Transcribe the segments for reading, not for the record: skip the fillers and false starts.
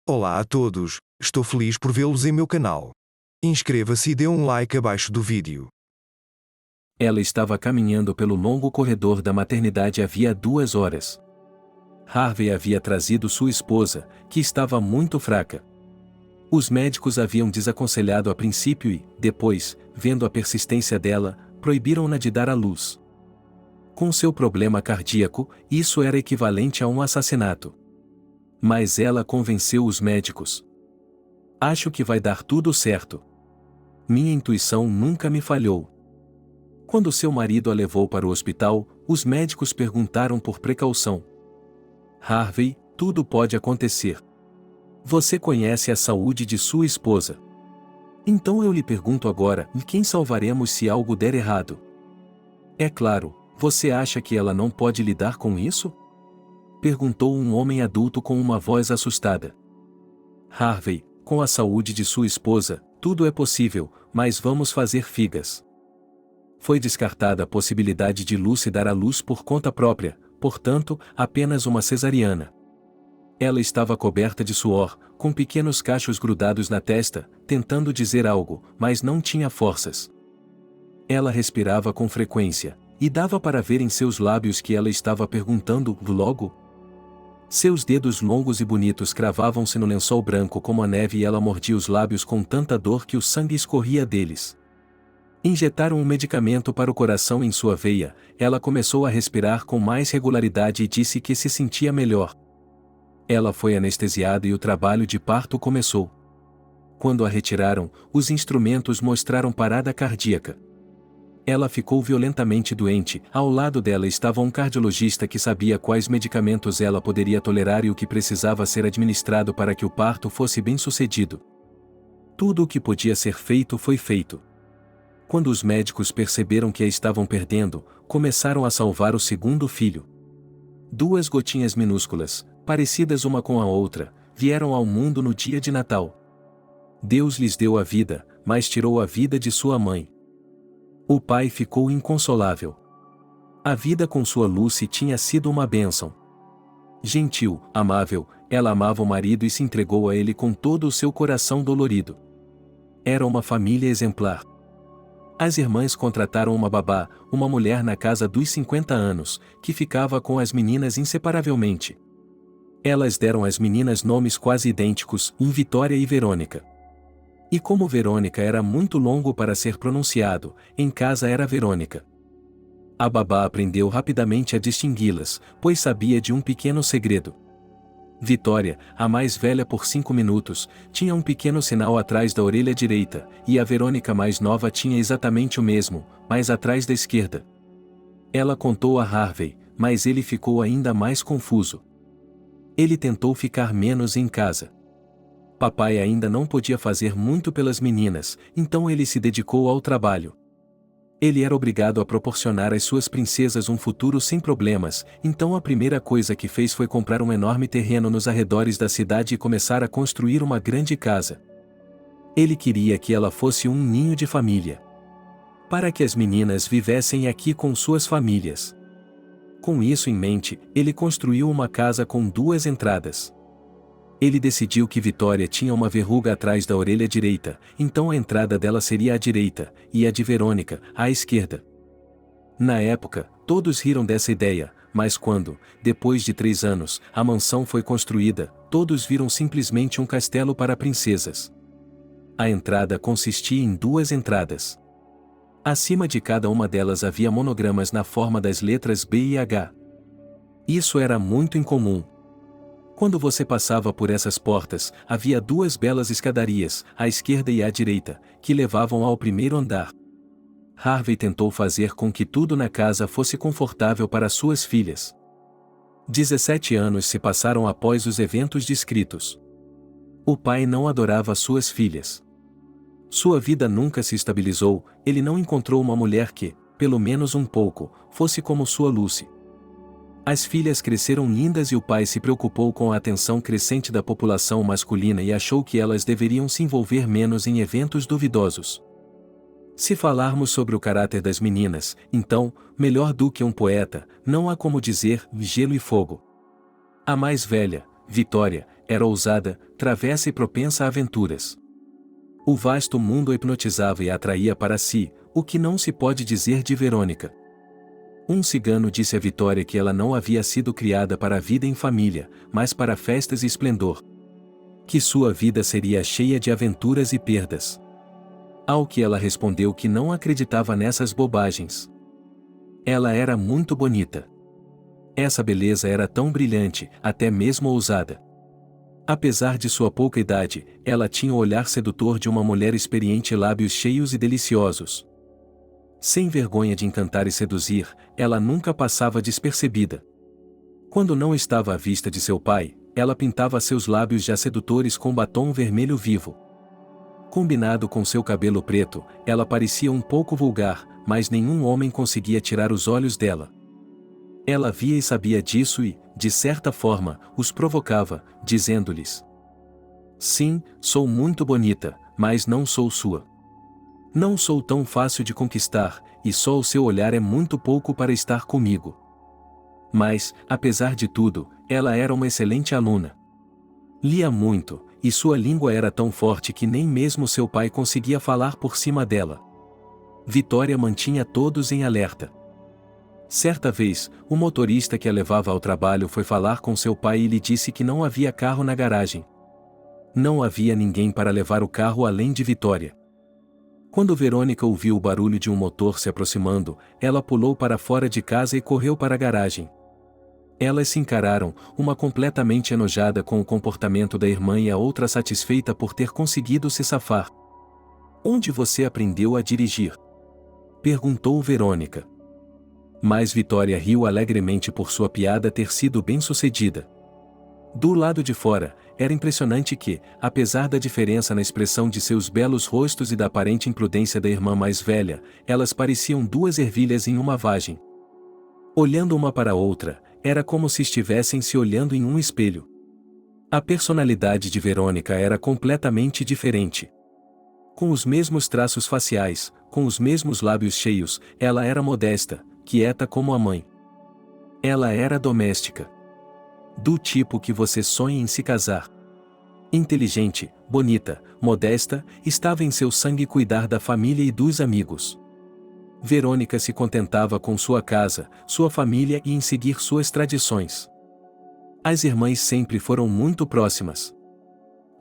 Olá a todos, estou feliz por vê-los em meu canal. Inscreva-se e dê um like abaixo do vídeo. Ela estava caminhando pelo longo corredor da maternidade havia 2 horas. Harvey havia trazido sua esposa, que estava muito fraca. Os médicos haviam desaconselhado a princípio e, depois, vendo a persistência dela, proibiram-na de dar à luz. Com seu problema cardíaco, isso era equivalente a um assassinato. Mas ela convenceu os médicos. Acho que vai dar tudo certo. Minha intuição nunca me falhou. Quando seu marido a levou para o hospital, os médicos perguntaram por precaução: Harvey, tudo pode acontecer. Você conhece a saúde de sua esposa. Então eu lhe pergunto agora, quem salvaremos se algo der errado? É claro, você acha que ela não pode lidar com isso? Perguntou um homem adulto com uma voz assustada. Harvey, com a saúde de sua esposa, tudo é possível, mas vamos fazer figas. Foi descartada a possibilidade de Lucy dar à luz por conta própria, portanto, apenas uma cesariana. Ela estava coberta de suor, com pequenos cachos grudados na testa, tentando dizer algo, mas não tinha forças. Ela respirava com frequência, e dava para ver em seus lábios que ela estava perguntando logo. Seus dedos longos e bonitos cravavam-se no lençol branco como a neve e ela mordia os lábios com tanta dor que o sangue escorria deles. Injetaram um medicamento para o coração em sua veia, ela começou a respirar com mais regularidade e disse que se sentia melhor. Ela foi anestesiada e o trabalho de parto começou. Quando a retiraram, os instrumentos mostraram parada cardíaca. Ela ficou violentamente doente, ao lado dela estava um cardiologista que sabia quais medicamentos ela poderia tolerar e o que precisava ser administrado para que o parto fosse bem-sucedido. Tudo o que podia ser feito foi feito. Quando os médicos perceberam que a estavam perdendo, começaram a salvar o segundo filho. 2 gotinhas minúsculas, parecidas uma com a outra, vieram ao mundo no dia de Natal. Deus lhes deu a vida, mas tirou a vida de sua mãe. O pai ficou inconsolável. A vida com sua Lucy tinha sido uma bênção. Gentil, amável, ela amava o marido e se entregou a ele com todo o seu coração dolorido. Era uma família exemplar. As irmãs contrataram uma babá, uma mulher na casa dos 50 anos, que ficava com as meninas inseparavelmente. Elas deram às meninas nomes quase idênticos, Vitória e Verônica. E como Verônica era muito longo para ser pronunciado, em casa era Verônica. A babá aprendeu rapidamente a distingui-las, pois sabia de um pequeno segredo. Vitória, a mais velha por 5 minutos, tinha um pequeno sinal atrás da orelha direita, e a Verônica mais nova tinha exatamente o mesmo, mas atrás da esquerda. Ela contou a Harvey, mas ele ficou ainda mais confuso. Ele tentou ficar menos em casa. Papai ainda não podia fazer muito pelas meninas, então ele se dedicou ao trabalho. Ele era obrigado a proporcionar às suas princesas um futuro sem problemas, então a primeira coisa que fez foi comprar um enorme terreno nos arredores da cidade e começar a construir uma grande casa. Ele queria que ela fosse um ninho de família. Para que as meninas vivessem aqui com suas famílias. Com isso em mente, ele construiu uma casa com 2 entradas. Ele decidiu que Vitória tinha uma verruga atrás da orelha direita, então a entrada dela seria à direita, e a de Verônica, à esquerda. Na época, todos riram dessa ideia, mas quando, depois de 3 anos, a mansão foi construída, todos viram simplesmente um castelo para princesas. A entrada consistia em 2 entradas. Acima de cada uma delas havia monogramas na forma das letras B e H. Isso era muito incomum. Quando você passava por essas portas, havia 2 belas escadarias, à esquerda e à direita, que levavam ao primeiro andar. Harvey tentou fazer com que tudo na casa fosse confortável para suas filhas. 17 anos se passaram após os eventos descritos. O pai não adorava suas filhas. Sua vida nunca se estabilizou, ele não encontrou uma mulher que, pelo menos um pouco, fosse como sua Lucy. As filhas cresceram lindas e o pai se preocupou com a atenção crescente da população masculina e achou que elas deveriam se envolver menos em eventos duvidosos. Se falarmos sobre o caráter das meninas, então, melhor do que um poeta, não há como dizer gelo e fogo. A mais velha, Vitória, era ousada, travessa e propensa a aventuras. O vasto mundo a hipnotizava e a atraía para si, o que não se pode dizer de Verônica. Um cigano disse a Vitória que ela não havia sido criada para a vida em família, mas para festas e esplendor. Que sua vida seria cheia de aventuras e perdas. Ao que ela respondeu que não acreditava nessas bobagens. Ela era muito bonita. Essa beleza era tão brilhante, até mesmo ousada. Apesar de sua pouca idade, ela tinha o olhar sedutor de uma mulher experiente e lábios cheios e deliciosos. Sem vergonha de encantar e seduzir, ela nunca passava despercebida. Quando não estava à vista de seu pai, ela pintava seus lábios já sedutores com batom vermelho vivo. Combinado com seu cabelo preto, ela parecia um pouco vulgar, mas nenhum homem conseguia tirar os olhos dela. Ela via e sabia disso e, de certa forma, os provocava, dizendo-lhes: "Sim, sou muito bonita, mas não sou sua. Não sou tão fácil de conquistar, e só o seu olhar é muito pouco para estar comigo." Mas, apesar de tudo, ela era uma excelente aluna. Lia muito, e sua língua era tão forte que nem mesmo seu pai conseguia falar por cima dela. Vitória mantinha todos em alerta. Certa vez, o motorista que a levava ao trabalho foi falar com seu pai e lhe disse que não havia carro na garagem. Não havia ninguém para levar o carro além de Vitória. Quando Verônica ouviu o barulho de um motor se aproximando, ela pulou para fora de casa e correu para a garagem. Elas se encararam, uma completamente enojada com o comportamento da irmã e a outra satisfeita por ter conseguido se safar. "Onde você aprendeu a dirigir?" perguntou Verônica. Mas Vitória riu alegremente por sua piada ter sido bem-sucedida. Do lado de fora, era impressionante que, apesar da diferença na expressão de seus belos rostos e da aparente imprudência da irmã mais velha, elas pareciam duas ervilhas em uma vagem. Olhando uma para a outra, era como se estivessem se olhando em um espelho. A personalidade de Verônica era completamente diferente. Com os mesmos traços faciais, com os mesmos lábios cheios, ela era modesta, quieta como a mãe. Ela era doméstica. Do tipo que você sonha em se casar. Inteligente, bonita, modesta, estava em seu sangue cuidar da família e dos amigos. Verônica se contentava com sua casa, sua família e em seguir suas tradições. As irmãs sempre foram muito próximas.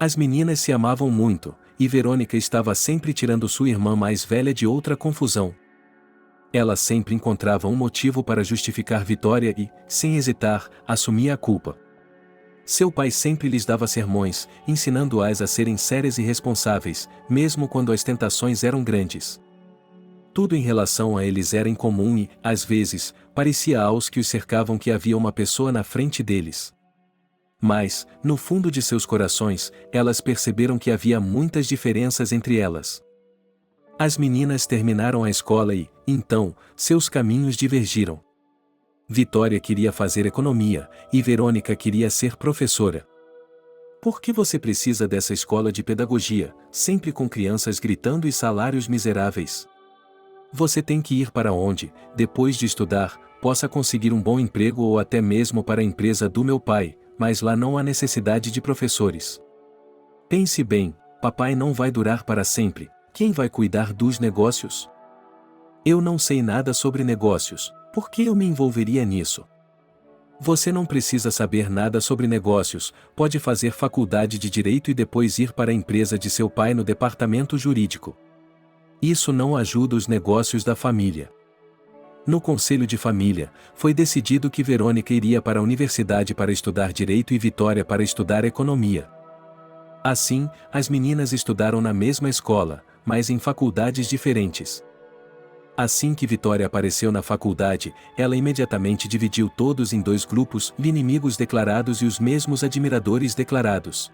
As meninas se amavam muito, e Verônica estava sempre tirando sua irmã mais velha de outra confusão. Ela sempre encontrava um motivo para justificar Vitória e, sem hesitar, assumia a culpa. Seu pai sempre lhes dava sermões, ensinando-as a serem sérias e responsáveis, mesmo quando as tentações eram grandes. Tudo em relação a eles era incomum e, às vezes, parecia aos que os cercavam que havia uma pessoa na frente deles. Mas, no fundo de seus corações, elas perceberam que havia muitas diferenças entre elas. As meninas terminaram a escola e, então, seus caminhos divergiram. Vitória queria fazer economia, e Verônica queria ser professora. "Por que você precisa dessa escola de pedagogia, sempre com crianças gritando e salários miseráveis? Você tem que ir para onde, depois de estudar, possa conseguir um bom emprego ou até mesmo para a empresa do meu pai, mas lá não há necessidade de professores. Pense bem, papai não vai durar para sempre. Quem vai cuidar dos negócios? Eu não sei nada sobre negócios, por que eu me envolveria nisso? Você não precisa saber nada sobre negócios, pode fazer faculdade de direito e depois ir para a empresa de seu pai no departamento jurídico. Isso não ajuda os negócios da família." No conselho de família, foi decidido que Verônica iria para a universidade para estudar direito e Vitória para estudar economia. Assim, as meninas estudaram na mesma escola, mas em faculdades diferentes. Assim que Vitória apareceu na faculdade, ela imediatamente dividiu todos em dois grupos, inimigos declarados e os mesmos admiradores declarados.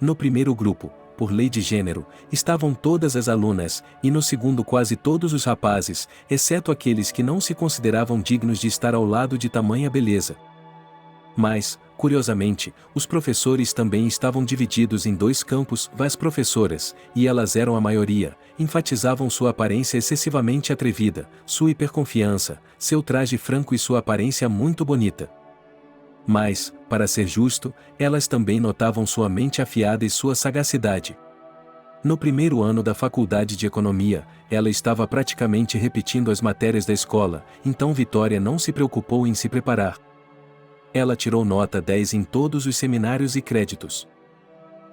No primeiro grupo, por lei de gênero, estavam todas as alunas, e no segundo quase todos os rapazes, exceto aqueles que não se consideravam dignos de estar ao lado de tamanha beleza. Mas, curiosamente, os professores também estavam divididos em dois campos, as professoras, e elas eram a maioria, enfatizavam sua aparência excessivamente atrevida, sua hiperconfiança, seu traje franco e sua aparência muito bonita. Mas, para ser justo, elas também notavam sua mente afiada e sua sagacidade. No primeiro ano da faculdade de economia, ela estava praticamente repetindo as matérias da escola, então Vitória não se preocupou em se preparar. Ela tirou nota 10 em todos os seminários e créditos.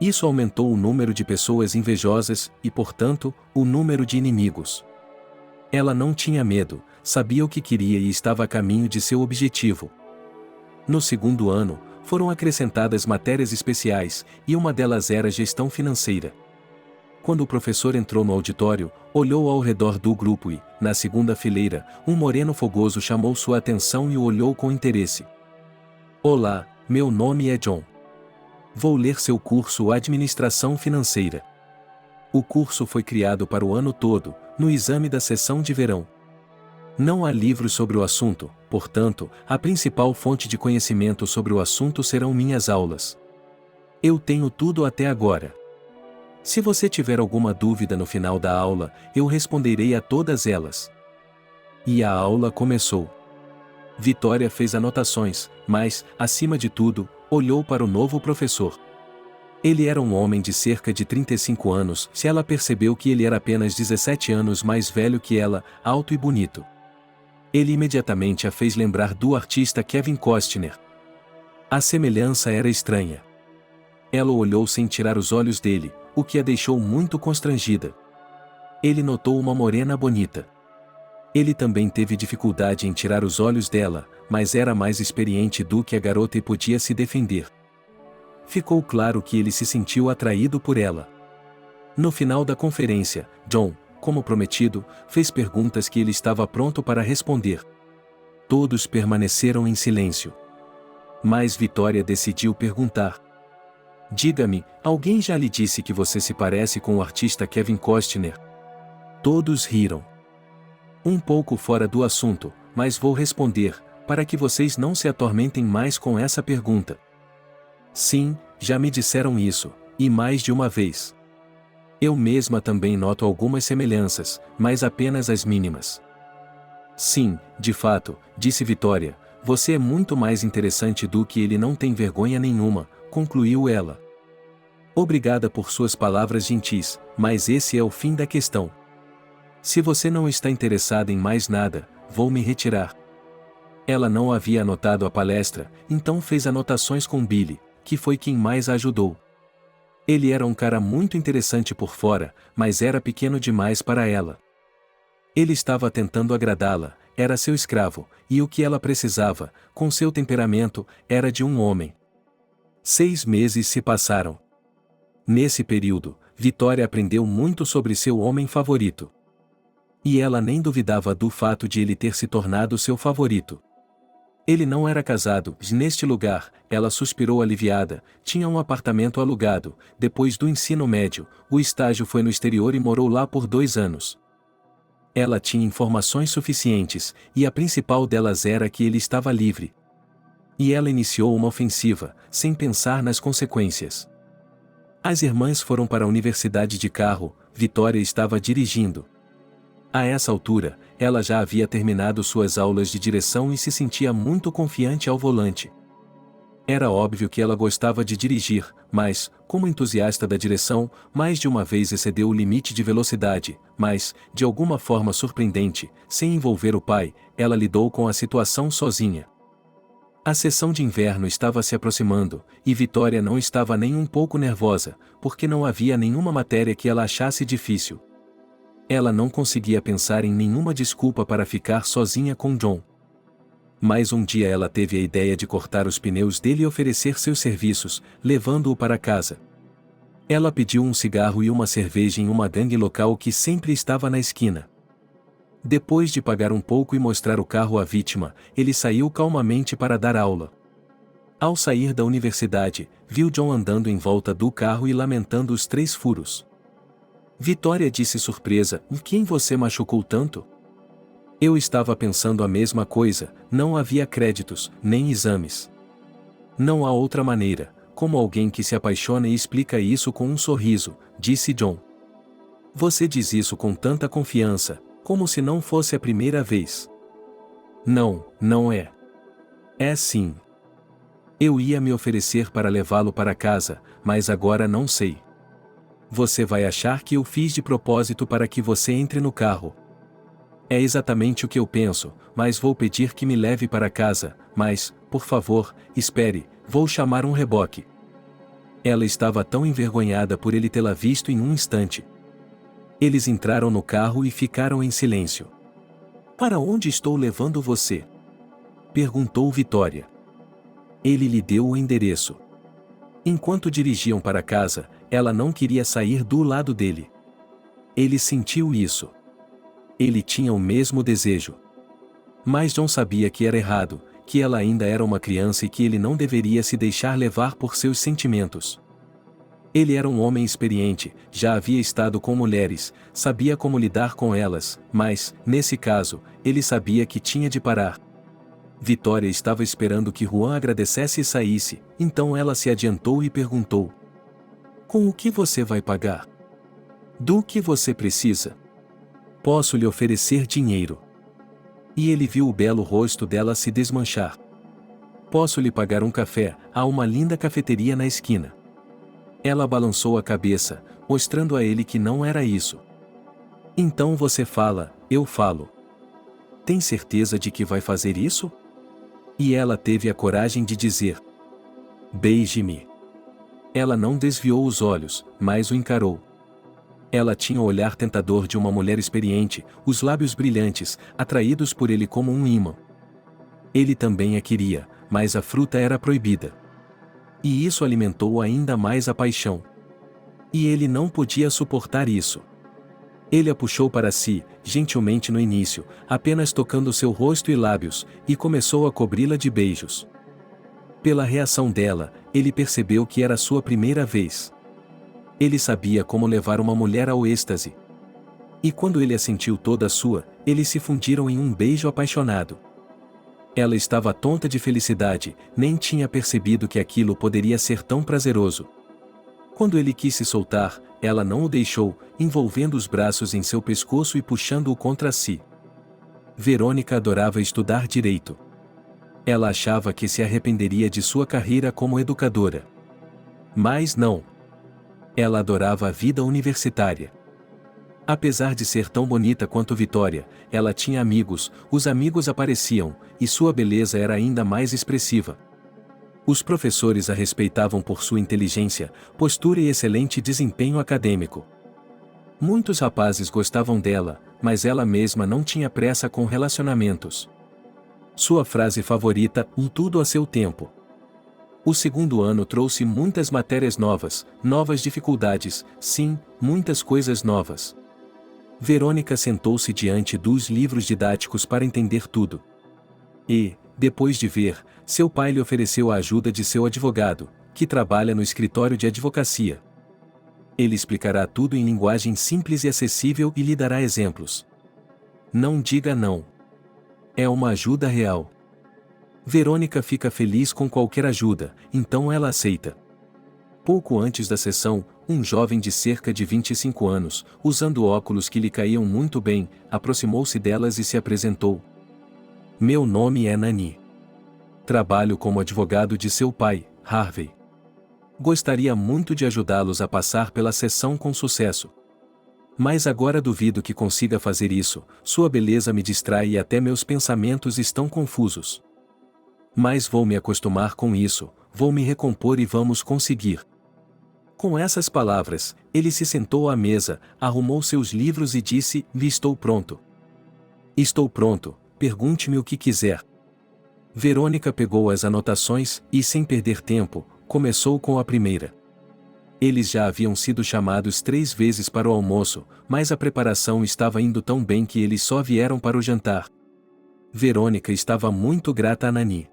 Isso aumentou o número de pessoas invejosas e, portanto, o número de inimigos. Ela não tinha medo, sabia o que queria e estava a caminho de seu objetivo. No segundo ano, foram acrescentadas matérias especiais, e uma delas era gestão financeira. Quando o professor entrou no auditório, olhou ao redor do grupo e, na segunda fileira, um moreno fogoso chamou sua atenção e o olhou com interesse. Olá, meu nome é John. Vou ler seu curso Administração Financeira. O curso foi criado para o ano todo, no exame da sessão de verão. Não há livros sobre o assunto, portanto, a principal fonte de conhecimento sobre o assunto serão minhas aulas. Eu tenho tudo até agora. Se você tiver alguma dúvida no final da aula, eu responderei a todas elas. E a aula começou. Vitória fez anotações, mas, acima de tudo, olhou para o novo professor. Ele era um homem de cerca de 35 anos, se ela percebeu que ele era apenas 17 anos mais velho que ela, alto e bonito. Ele imediatamente a fez lembrar do artista Kevin Costner. A semelhança era estranha. Ela o olhou sem tirar os olhos dele, o que a deixou muito constrangida. Ele notou uma morena bonita. Ele também teve dificuldade em tirar os olhos dela, mas era mais experiente do que a garota e podia se defender. Ficou claro que ele se sentiu atraído por ela. No final da conferência, John, como prometido, fez perguntas que ele estava pronto para responder. Todos permaneceram em silêncio. Mas Vitória decidiu perguntar. Diga-me, alguém já lhe disse que você se parece com o artista Kevin Costner? Todos riram. Um pouco fora do assunto, mas vou responder, para que vocês não se atormentem mais com essa pergunta. Sim, já me disseram isso, e mais de uma vez. Eu mesma também noto algumas semelhanças, mas apenas as mínimas. Sim, de fato, disse Vitória, você é muito mais interessante do que ele, não tem vergonha nenhuma, concluiu ela. Obrigada por suas palavras gentis, mas esse é o fim da questão. Se você não está interessada em mais nada, vou me retirar. Ela não havia anotado a palestra, então fez anotações com Billy, que foi quem mais a ajudou. Ele era um cara muito interessante por fora, mas era pequeno demais para ela. Ele estava tentando agradá-la, era seu escravo, e o que ela precisava, com seu temperamento, era de um homem. 6 meses se passaram. Nesse período, Vitória aprendeu muito sobre seu homem favorito. E ela nem duvidava do fato de ele ter se tornado seu favorito. Ele não era casado, neste lugar, ela suspirou aliviada, tinha um apartamento alugado, depois do ensino médio, o estágio foi no exterior e morou lá por 2 anos. Ela tinha informações suficientes, e a principal delas era que ele estava livre. E ela iniciou uma ofensiva, sem pensar nas consequências. As irmãs foram para a universidade de carro, Vitória estava dirigindo. A essa altura, ela já havia terminado suas aulas de direção e se sentia muito confiante ao volante. Era óbvio que ela gostava de dirigir, mas, como entusiasta da direção, mais de uma vez excedeu o limite de velocidade, mas, de alguma forma surpreendente, sem envolver o pai, ela lidou com a situação sozinha. A sessão de inverno estava se aproximando, e Vitória não estava nem um pouco nervosa, porque não havia nenhuma matéria que ela achasse difícil. Ela não conseguia pensar em nenhuma desculpa para ficar sozinha com John. Mas um dia ela teve a ideia de cortar os pneus dele e oferecer seus serviços, levando-o para casa. Ela pediu um cigarro e uma cerveja em uma gangue local que sempre estava na esquina. Depois de pagar um pouco e mostrar o carro à vítima, ele saiu calmamente para dar aula. Ao sair da universidade, viu John andando em volta do carro e lamentando os 3 furos. Vitória disse surpresa, quem você machucou tanto? Eu estava pensando a mesma coisa, não havia créditos, nem exames. Não há outra maneira, como alguém que se apaixona e explica isso com um sorriso, disse John. Você diz isso com tanta confiança, como se não fosse a primeira vez. Não, não é. É sim. Eu ia me oferecer para levá-lo para casa, mas agora não sei. Você vai achar que eu fiz de propósito para que você entre no carro. É exatamente o que eu penso, mas vou pedir que me leve para casa, mas, por favor, espere, vou chamar um reboque. Ela estava tão envergonhada por ele tê-la visto em um instante. Eles entraram no carro e ficaram em silêncio. Para onde estou levando você? Perguntou Vitória. Ele lhe deu o endereço. Enquanto dirigiam para casa, ela não queria sair do lado dele. Ele sentiu isso. Ele tinha o mesmo desejo. Mas John sabia que era errado, que ela ainda era uma criança e que ele não deveria se deixar levar por seus sentimentos. Ele era um homem experiente, já havia estado com mulheres, sabia como lidar com elas, mas, nesse caso, ele sabia que tinha de parar. Vitória estava esperando que Juan agradecesse e saísse, então ela se adiantou e perguntou: com o que você vai pagar? Do que você precisa? Posso lhe oferecer dinheiro. E ele viu o belo rosto dela se desmanchar. Posso lhe pagar um café, há uma linda cafeteria na esquina. Ela balançou a cabeça, mostrando a ele que não era isso. Então você fala, eu falo. Tem certeza de que vai fazer isso? E ela teve a coragem de dizer: beije-me. Ela não desviou os olhos, mas o encarou. Ela tinha o olhar tentador de uma mulher experiente, os lábios brilhantes, atraídos por ele como um ímã. Ele também a queria, mas a fruta era proibida. E isso alimentou ainda mais a paixão. E ele não podia suportar isso. Ele a puxou para si, gentilmente no início, apenas tocando seu rosto e lábios, e começou a cobri-la de beijos. Pela reação dela, ele percebeu que era sua primeira vez. Ele sabia como levar uma mulher ao êxtase. E quando ele a sentiu toda sua, eles se fundiram em um beijo apaixonado. Ela estava tonta de felicidade, nem tinha percebido que aquilo poderia ser tão prazeroso. Quando ele quis se soltar, ela não o deixou, envolvendo os braços em seu pescoço e puxando-o contra si. Verônica adorava estudar direito. Ela achava que se arrependeria de sua carreira como educadora. Mas não. Ela adorava a vida universitária. Apesar de ser tão bonita quanto Vitória, ela tinha amigos, os amigos apareciam, e sua beleza era ainda mais expressiva. Os professores a respeitavam por sua inteligência, postura e excelente desempenho acadêmico. Muitos rapazes gostavam dela, mas ela mesma não tinha pressa com relacionamentos. Sua frase favorita, tudo a seu tempo. O segundo ano trouxe muitas matérias novas, novas dificuldades, sim, muitas coisas novas. Verônica sentou-se diante dos livros didáticos para entender tudo. E, depois de ver, seu pai lhe ofereceu a ajuda de seu advogado, que trabalha no escritório de advocacia. Ele explicará tudo em linguagem simples e acessível e lhe dará exemplos. Não diga não. É uma ajuda real. Verônica fica feliz com qualquer ajuda, então ela aceita. Pouco antes da sessão, um jovem de cerca de 25 anos, usando óculos que lhe caíam muito bem, aproximou-se delas e se apresentou. Meu nome é Nani. Trabalho como advogado de seu pai, Harvey. Gostaria muito de ajudá-los a passar pela sessão com sucesso. Mas agora duvido que consiga fazer isso, sua beleza me distrai e até meus pensamentos estão confusos. Mas vou me acostumar com isso, vou me recompor e vamos conseguir. Com essas palavras, ele se sentou à mesa, arrumou seus livros e disse: estou pronto. Estou pronto, pergunte-me o que quiser. Verônica pegou as anotações e, sem perder tempo, começou com a primeira. Eles já haviam sido chamados 3 vezes para o almoço, mas a preparação estava indo tão bem que eles só vieram para o jantar. Verônica estava muito grata a Nani.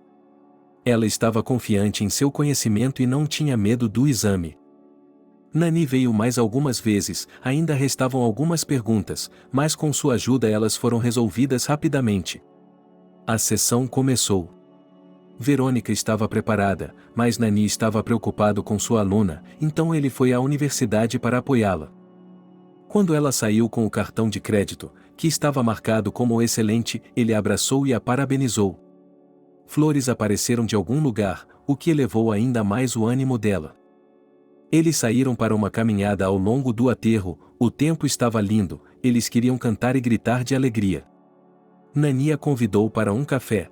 Ela estava confiante em seu conhecimento e não tinha medo do exame. Nani veio mais algumas vezes, ainda restavam algumas perguntas, mas com sua ajuda elas foram resolvidas rapidamente. A sessão começou. Verônica estava preparada, mas Nani estava preocupado com sua aluna, então ele foi à universidade para apoiá-la. Quando ela saiu com o cartão de crédito, que estava marcado como excelente, ele a abraçou e a parabenizou. Flores apareceram de algum lugar, o que elevou ainda mais o ânimo dela. Eles saíram para uma caminhada ao longo do aterro, o tempo estava lindo, eles queriam cantar e gritar de alegria. Nani a convidou para um café.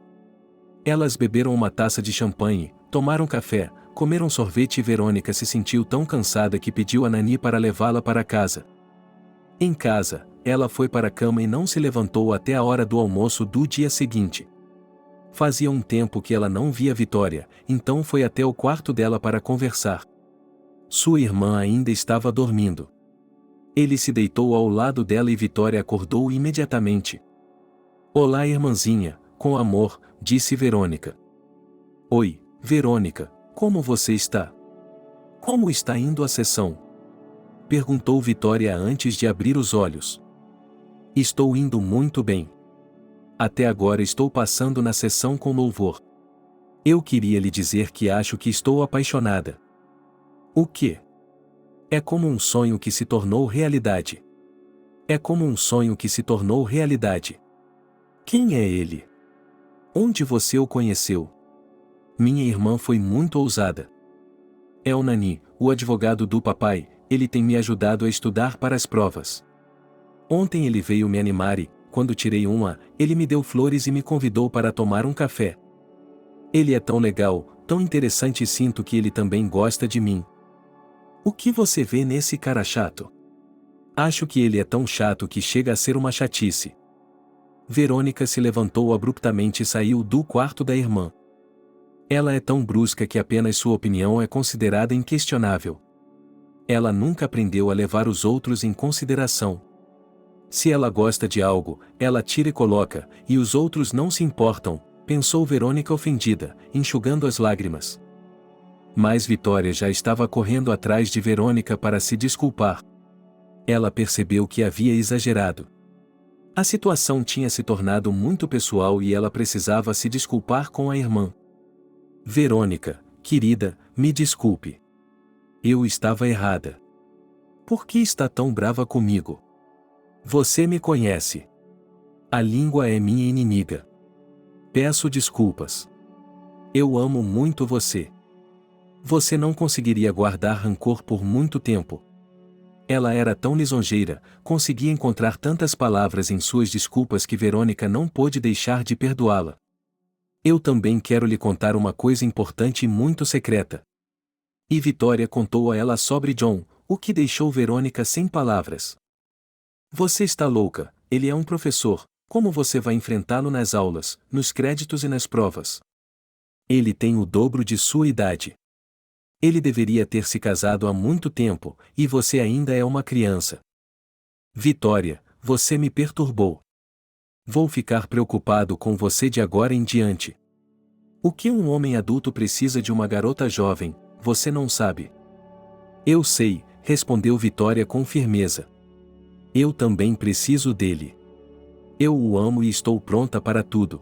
Elas beberam uma taça de champanhe, tomaram café, comeram sorvete e Verônica se sentiu tão cansada que pediu a Nani para levá-la para casa. Em casa, ela foi para a cama e não se levantou até a hora do almoço do dia seguinte. Fazia um tempo que ela não via Vitória, então foi até o quarto dela para conversar. Sua irmã ainda estava dormindo. Ele se deitou ao lado dela e Vitória acordou imediatamente. "Olá, irmãzinha, com amor", disse Verônica. "Oi, Verônica, como você está? Como está indo a sessão?" perguntou Vitória antes de abrir os olhos. "Estou indo muito bem. Até agora estou passando na sessão com louvor. Eu queria lhe dizer que acho que estou apaixonada." "O quê?" "É como um sonho que se tornou realidade." "É como um sonho que se tornou realidade." "Quem é ele? Onde você o conheceu?" "Minha irmã foi muito ousada. É o Nani, o advogado do papai, ele tem me ajudado a estudar para as provas. Ontem ele veio me animar e, quando tirei uma, ele me deu flores e me convidou para tomar um café. Ele é tão legal, tão interessante e sinto que ele também gosta de mim." "O que você vê nesse cara chato?" "Acho que ele é tão chato que chega a ser uma chatice." Verônica se levantou abruptamente e saiu do quarto da irmã. Ela é tão brusca que apenas sua opinião é considerada inquestionável. Ela nunca aprendeu a levar os outros em consideração. Se ela gosta de algo, ela tira e coloca, e os outros não se importam, pensou Verônica ofendida, enxugando as lágrimas. Mas Vitória já estava correndo atrás de Verônica para se desculpar. Ela percebeu que havia exagerado. A situação tinha se tornado muito pessoal e ela precisava se desculpar com a irmã. "Verônica, querida, me desculpe. Eu estava errada. Por que está tão brava comigo? Você me conhece. A língua é minha inimiga. Peço desculpas. Eu amo muito você. Você não conseguiria guardar rancor por muito tempo." Ela era tão lisonjeira, conseguia encontrar tantas palavras em suas desculpas que Verônica não pôde deixar de perdoá-la. "Eu também quero lhe contar uma coisa importante e muito secreta." E Vitória contou a ela sobre John, o que deixou Verônica sem palavras. "Você está louca, ele é um professor, como você vai enfrentá-lo nas aulas, nos créditos e nas provas? Ele tem o dobro de sua idade. Ele deveria ter se casado há muito tempo, e você ainda é uma criança. Vitória, você me perturbou. Vou ficar preocupado com você de agora em diante. O que um homem adulto precisa de uma garota jovem, você não sabe." "Eu sei", respondeu Vitória com firmeza. "Eu também preciso dele. Eu o amo e estou pronta para tudo."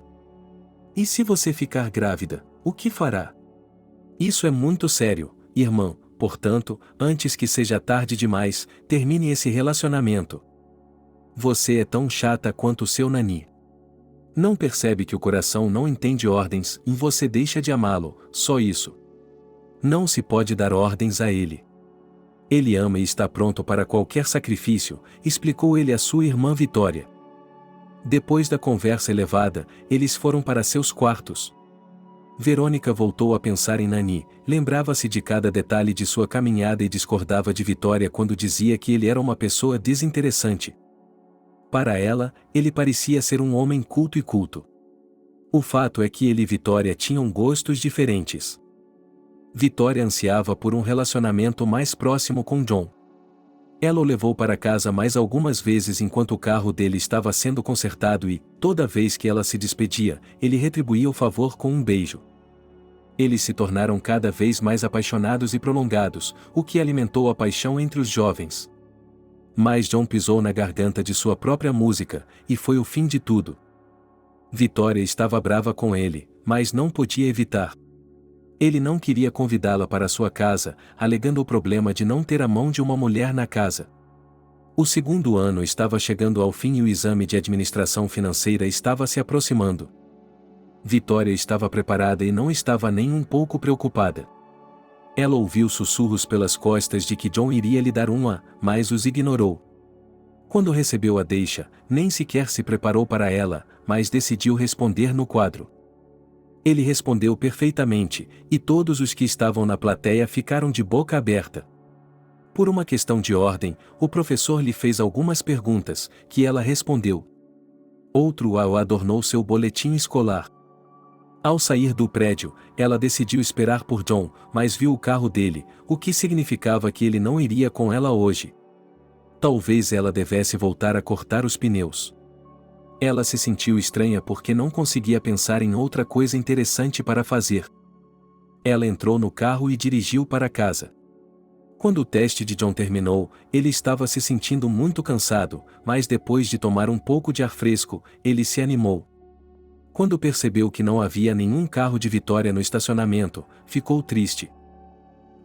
"E se você ficar grávida, o que fará?" "Isso é muito sério, irmã, portanto, antes que seja tarde demais, termine esse relacionamento. Você é tão chata quanto seu Nani. Não percebe que o coração não entende ordens e você deixa de amá-lo, só isso. Não se pode dar ordens a ele. Ele ama e está pronto para qualquer sacrifício", explicou ele à sua irmã Vitória. Depois da conversa elevada, eles foram para seus quartos. Verônica voltou a pensar em Nani, lembrava-se de cada detalhe de sua caminhada e discordava de Vitória quando dizia que ele era uma pessoa desinteressante. Para ela, ele parecia ser um homem culto e culto. O fato é que ele e Vitória tinham gostos diferentes. Vitória ansiava por um relacionamento mais próximo com John. Ela o levou para casa mais algumas vezes enquanto o carro dele estava sendo consertado e, toda vez que ela se despedia, ele retribuía o favor com um beijo. Eles se tornaram cada vez mais apaixonados e prolongados, o que alimentou a paixão entre os jovens. Mas John pisou na garganta de sua própria música, e foi o fim de tudo. Vitória estava brava com ele, mas não podia evitar. Ele não queria convidá-la para sua casa, alegando o problema de não ter a mão de uma mulher na casa. O segundo ano estava chegando ao fim e o exame de administração financeira estava se aproximando. Vitória estava preparada e não estava nem um pouco preocupada. Ela ouviu sussurros pelas costas de que John iria lhe dar uma, mas os ignorou. Quando recebeu a deixa, nem sequer se preparou para ela, mas decidiu responder no quadro. Ele respondeu perfeitamente, e todos os que estavam na plateia ficaram de boca aberta. Por uma questão de ordem, o professor lhe fez algumas perguntas, que ela respondeu. Outro adornou seu boletim escolar. Ao sair do prédio, ela decidiu esperar por John, mas viu o carro dele, o que significava que ele não iria com ela hoje. Talvez ela devesse voltar a cortar os pneus. Ela se sentiu estranha porque não conseguia pensar em outra coisa interessante para fazer. Ela entrou no carro e dirigiu para casa. Quando o teste de John terminou, ele estava se sentindo muito cansado, mas depois de tomar um pouco de ar fresco, ele se animou. Quando percebeu que não havia nenhum carro de Vitória no estacionamento, ficou triste.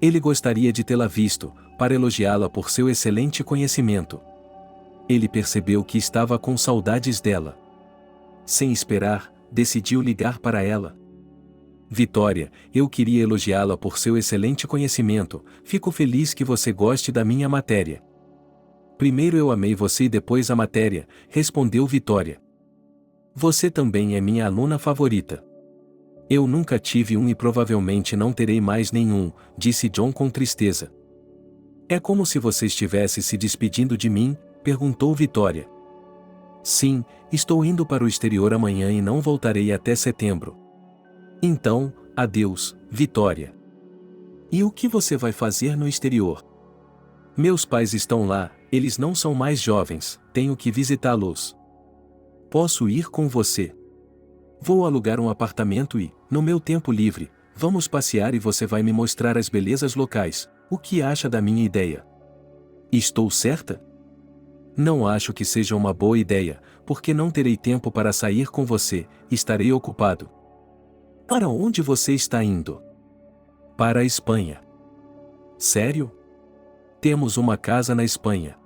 Ele gostaria de tê-la visto, para elogiá-la por seu excelente conhecimento. Ele percebeu que estava com saudades dela. Sem esperar, decidiu ligar para ela. Vitória, eu queria elogiá-la por seu excelente conhecimento, fico feliz que você goste da minha matéria. Primeiro eu amei você e depois a matéria, respondeu Vitória. Você também é minha aluna favorita. Eu nunca tive um e provavelmente não terei mais nenhum, disse John com tristeza. É como se você estivesse se despedindo de mim, perguntou Vitória. Sim, estou indo para o exterior amanhã e não voltarei até setembro. Então, adeus, Vitória. E o que você vai fazer no exterior? Meus pais estão lá, eles não são mais jovens, tenho que visitá-los. Posso ir com você? Vou alugar um apartamento e, no meu tempo livre, vamos passear e você vai me mostrar as belezas locais. O que acha da minha ideia? Estou certa? Não acho que seja uma boa ideia, porque não terei tempo para sair com você, estarei ocupado. Para onde você está indo? Para a Espanha. Sério? Temos uma casa na Espanha.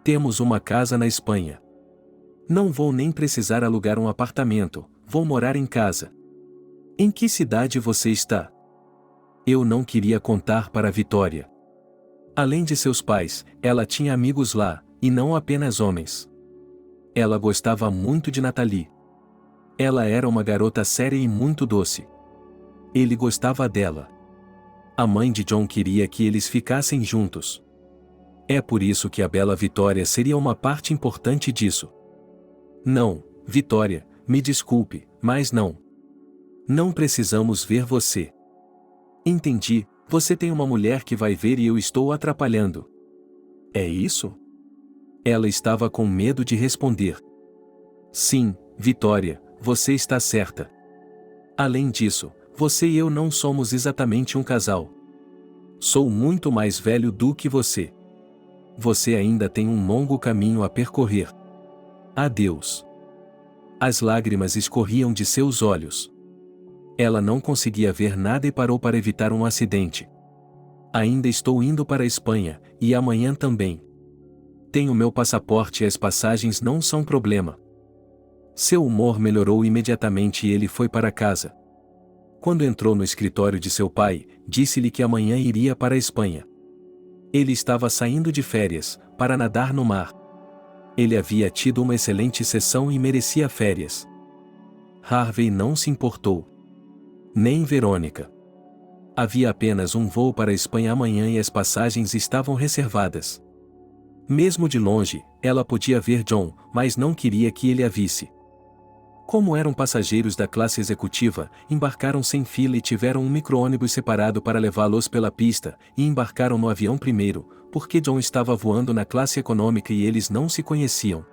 Temos uma casa na Espanha. Não vou nem precisar alugar um apartamento, vou morar em casa. Em que cidade você está? Eu não queria contar para Vitória. Além de seus pais, ela tinha amigos lá, e não apenas homens. Ela gostava muito de Nathalie. Ela era uma garota séria e muito doce. Ele gostava dela. A mãe de John queria que eles ficassem juntos. É por isso que a bela Vitória seria uma parte importante disso. Não, Vitória, me desculpe, mas não. Não precisamos ver você. Entendi, você tem uma mulher que vai ver e eu estou atrapalhando. É isso? Ela estava com medo de responder. Sim, Vitória, você está certa. Além disso, você e eu não somos exatamente um casal. Sou muito mais velho do que você. Você ainda tem um longo caminho a percorrer. Adeus. As lágrimas escorriam de seus olhos. Ela não conseguia ver nada e parou para evitar um acidente. Ainda estou indo para a Espanha, e amanhã também. Tenho meu passaporte e as passagens não são problema. Seu humor melhorou imediatamente e ele foi para casa. Quando entrou no escritório de seu pai, disse-lhe que amanhã iria para a Espanha. Ele estava saindo de férias, para nadar no mar. Ele havia tido uma excelente sessão e merecia férias. Harvey não se importou. Nem Verônica. Havia apenas um voo para a Espanha amanhã e as passagens estavam reservadas. Mesmo de longe, ela podia ver John, mas não queria que ele a visse. Como eram passageiros da classe executiva, embarcaram sem fila e tiveram um micro-ônibus separado para levá-los pela pista, e embarcaram no avião primeiro, porque John estava voando na classe econômica e eles não se conheciam.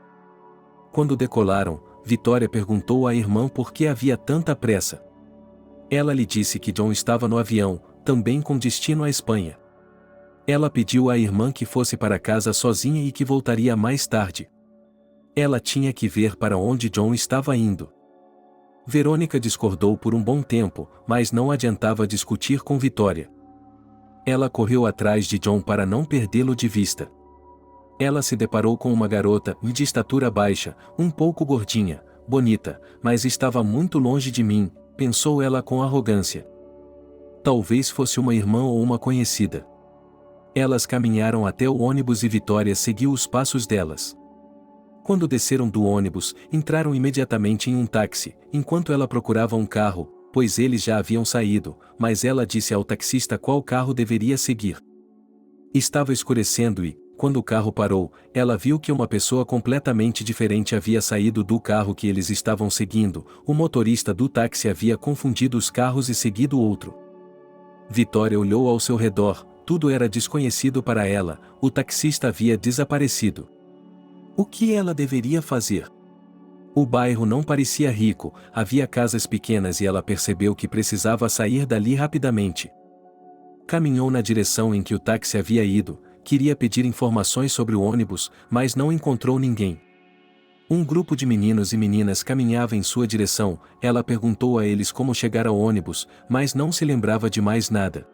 Quando decolaram, Vitória perguntou à irmã por que havia tanta pressa. Ela lhe disse que John estava no avião, também com destino à Espanha. Ela pediu à irmã que fosse para casa sozinha e que voltaria mais tarde. Ela tinha que ver para onde John estava indo. Verônica discordou por um bom tempo, mas não adiantava discutir com Vitória. Ela correu atrás de John para não perdê-lo de vista. Ela se deparou com uma garota de estatura baixa, um pouco gordinha, bonita, mas estava muito longe de mim, pensou ela com arrogância. Talvez fosse uma irmã ou uma conhecida. Elas caminharam até o ônibus e Vitória seguiu os passos delas. Quando desceram do ônibus, entraram imediatamente em um táxi, enquanto ela procurava um carro, pois eles já haviam saído, mas ela disse ao taxista qual carro deveria seguir. Estava escurecendo e, quando o carro parou, ela viu que uma pessoa completamente diferente havia saído do carro que eles estavam seguindo. O motorista do táxi havia confundido os carros e seguido outro. Vitória olhou ao seu redor, tudo era desconhecido para ela, o taxista havia desaparecido. O que ela deveria fazer? O bairro não parecia rico, havia casas pequenas e ela percebeu que precisava sair dali rapidamente. Caminhou na direção em que o táxi havia ido, queria pedir informações sobre o ônibus, mas não encontrou ninguém. Um grupo de meninos e meninas caminhava em sua direção, ela perguntou a eles como chegar ao ônibus, mas não se lembrava de mais nada.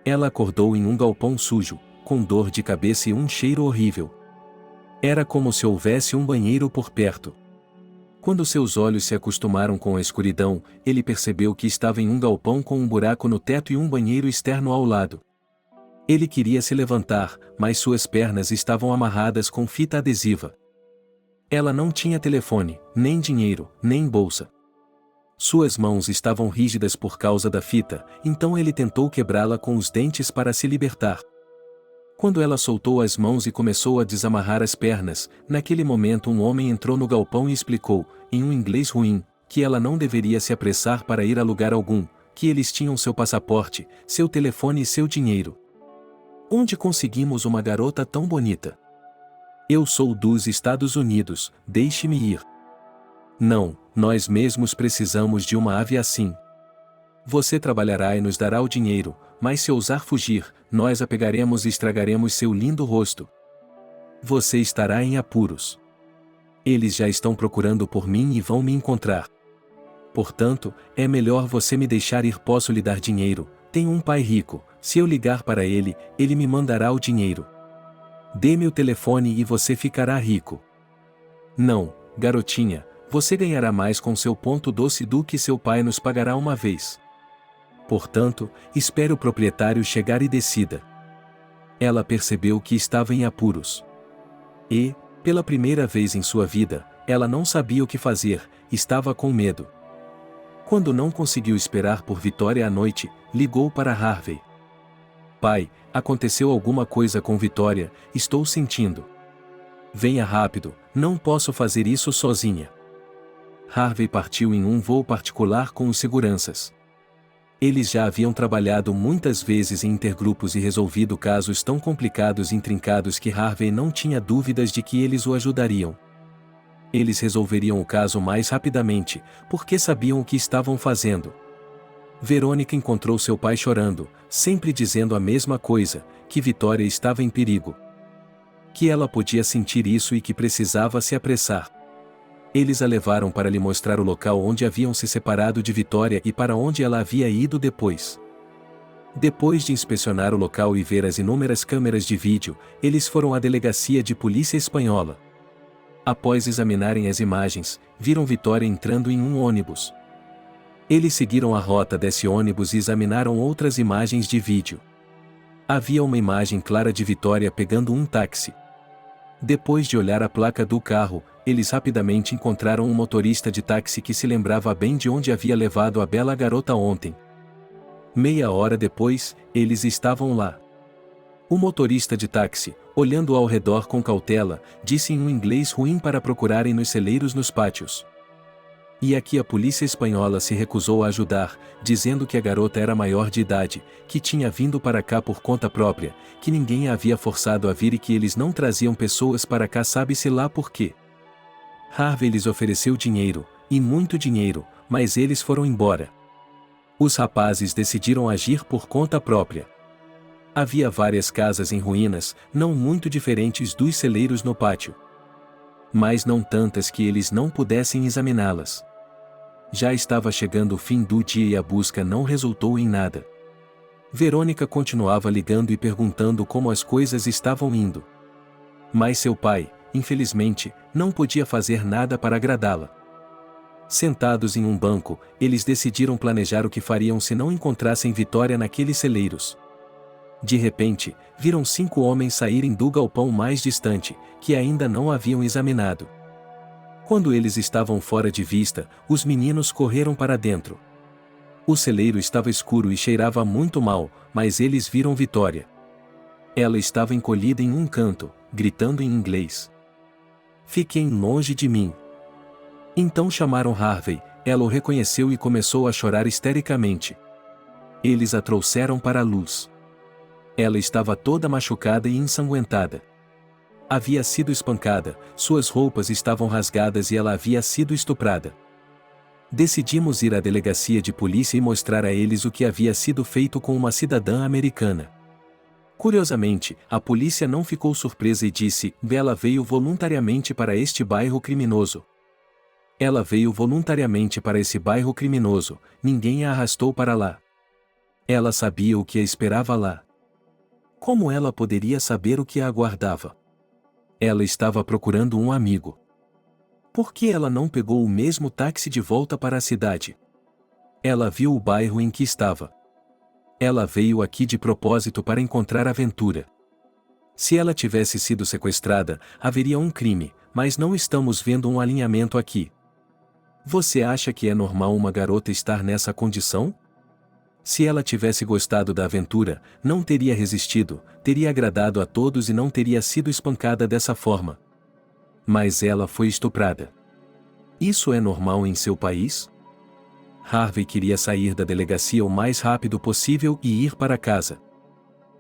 Ela acordou em um galpão sujo, com dor de cabeça e um cheiro horrível. Era como se houvesse um banheiro por perto. Quando seus olhos se acostumaram com a escuridão, ele percebeu que estava em um galpão com um buraco no teto e um banheiro externo ao lado. Ele queria se levantar, mas suas pernas estavam amarradas com fita adesiva. Ela não tinha telefone, nem dinheiro, nem bolsa. Suas mãos estavam rígidas por causa da fita, então ele tentou quebrá-la com os dentes para se libertar. Quando ela soltou as mãos e começou a desamarrar as pernas, naquele momento um homem entrou no galpão e explicou, em um inglês ruim, que ela não deveria se apressar para ir a lugar algum, que eles tinham seu passaporte, seu telefone e seu dinheiro. Onde conseguimos uma garota tão bonita? Eu sou dos Estados Unidos, deixe-me ir. Não, nós mesmos precisamos de uma ave assim. Você trabalhará e nos dará o dinheiro, mas se ousar fugir, nós a pegaremos e estragaremos seu lindo rosto. Você estará em apuros. Eles já estão procurando por mim e vão me encontrar. Portanto, é melhor você me deixar ir. Posso lhe dar dinheiro, tenho um pai rico, se eu ligar para ele, ele me mandará o dinheiro. Dê-me o telefone e você ficará rico. Não, garotinha, você ganhará mais com seu ponto doce do que seu pai nos pagará uma vez. Portanto, espere o proprietário chegar e decida. Ela percebeu que estava em apuros. E, pela primeira vez em sua vida, ela não sabia o que fazer, estava com medo. Quando não conseguiu esperar por Vitória à noite, ligou para Harvey. Pai, aconteceu alguma coisa com Vitória, estou sentindo. Venha rápido, não posso fazer isso sozinha. Harvey partiu em um voo particular com os seguranças. Eles já haviam trabalhado muitas vezes em intergrupos e resolvido casos tão complicados e intrincados que Harvey não tinha dúvidas de que eles o ajudariam. Eles resolveriam o caso mais rapidamente, porque sabiam o que estavam fazendo. Verônica encontrou seu pai chorando, sempre dizendo a mesma coisa, que Vitória estava em perigo. Que ela podia sentir isso e que precisava se apressar. Eles a levaram para lhe mostrar o local onde haviam se separado de Vitória e para onde ela havia ido depois. Depois de inspecionar o local e ver as inúmeras câmeras de vídeo, eles foram à delegacia de polícia espanhola. Após examinarem as imagens, viram Vitória entrando em um ônibus. Eles seguiram a rota desse ônibus e examinaram outras imagens de vídeo. Havia uma imagem clara de Vitória pegando um táxi. Depois de olhar a placa do carro, eles rapidamente encontraram um motorista de táxi que se lembrava bem de onde havia levado a bela garota ontem. Meia hora depois, eles estavam lá. O motorista de táxi, olhando ao redor com cautela, disse em um inglês ruim para procurarem nos celeiros nos pátios. E aqui a polícia espanhola se recusou a ajudar, dizendo que a garota era maior de idade, que tinha vindo para cá por conta própria, que ninguém a havia forçado a vir e que eles não traziam pessoas para cá sabe-se lá por quê. Harvey lhes ofereceu dinheiro, e muito dinheiro, mas eles foram embora. Os rapazes decidiram agir por conta própria. Havia várias casas em ruínas, não muito diferentes dos celeiros no pátio. Mas não tantas que eles não pudessem examiná-las. Já estava chegando o fim do dia e a busca não resultou em nada. Verônica continuava ligando e perguntando como as coisas estavam indo. Mas seu pai, infelizmente, não podia fazer nada para agradá-la. Sentados em um banco, eles decidiram planejar o que fariam se não encontrassem Vitória naqueles celeiros. De repente, viram 5 homens saírem do galpão mais distante, que ainda não haviam examinado. Quando eles estavam fora de vista, os meninos correram para dentro. O celeiro estava escuro e cheirava muito mal, mas eles viram Vitória. Ela estava encolhida em um canto, gritando em inglês: "Fiquem longe de mim." Então chamaram Harvey, ela o reconheceu e começou a chorar histericamente. Eles a trouxeram para a luz. Ela estava toda machucada e ensanguentada. Havia sido espancada, suas roupas estavam rasgadas e ela havia sido estuprada. Decidimos ir à delegacia de polícia e mostrar a eles o que havia sido feito com uma cidadã americana. Curiosamente, a polícia não ficou surpresa e disse: "Ela veio voluntariamente para este bairro criminoso." Ela veio voluntariamente para esse bairro criminoso, ninguém a arrastou para lá. Ela sabia o que a esperava lá. Como ela poderia saber o que a aguardava? Ela estava procurando um amigo. Por que ela não pegou o mesmo táxi de volta para a cidade? Ela viu o bairro em que estava. Ela veio aqui de propósito para encontrar aventura. Se ela tivesse sido sequestrada, haveria um crime, mas não estamos vendo um alinhamento aqui. Você acha que é normal uma garota estar nessa condição? Se ela tivesse gostado da aventura, não teria resistido, teria agradado a todos e não teria sido espancada dessa forma. Mas ela foi estuprada. Isso é normal em seu país? Harvey queria sair da delegacia o mais rápido possível e ir para casa.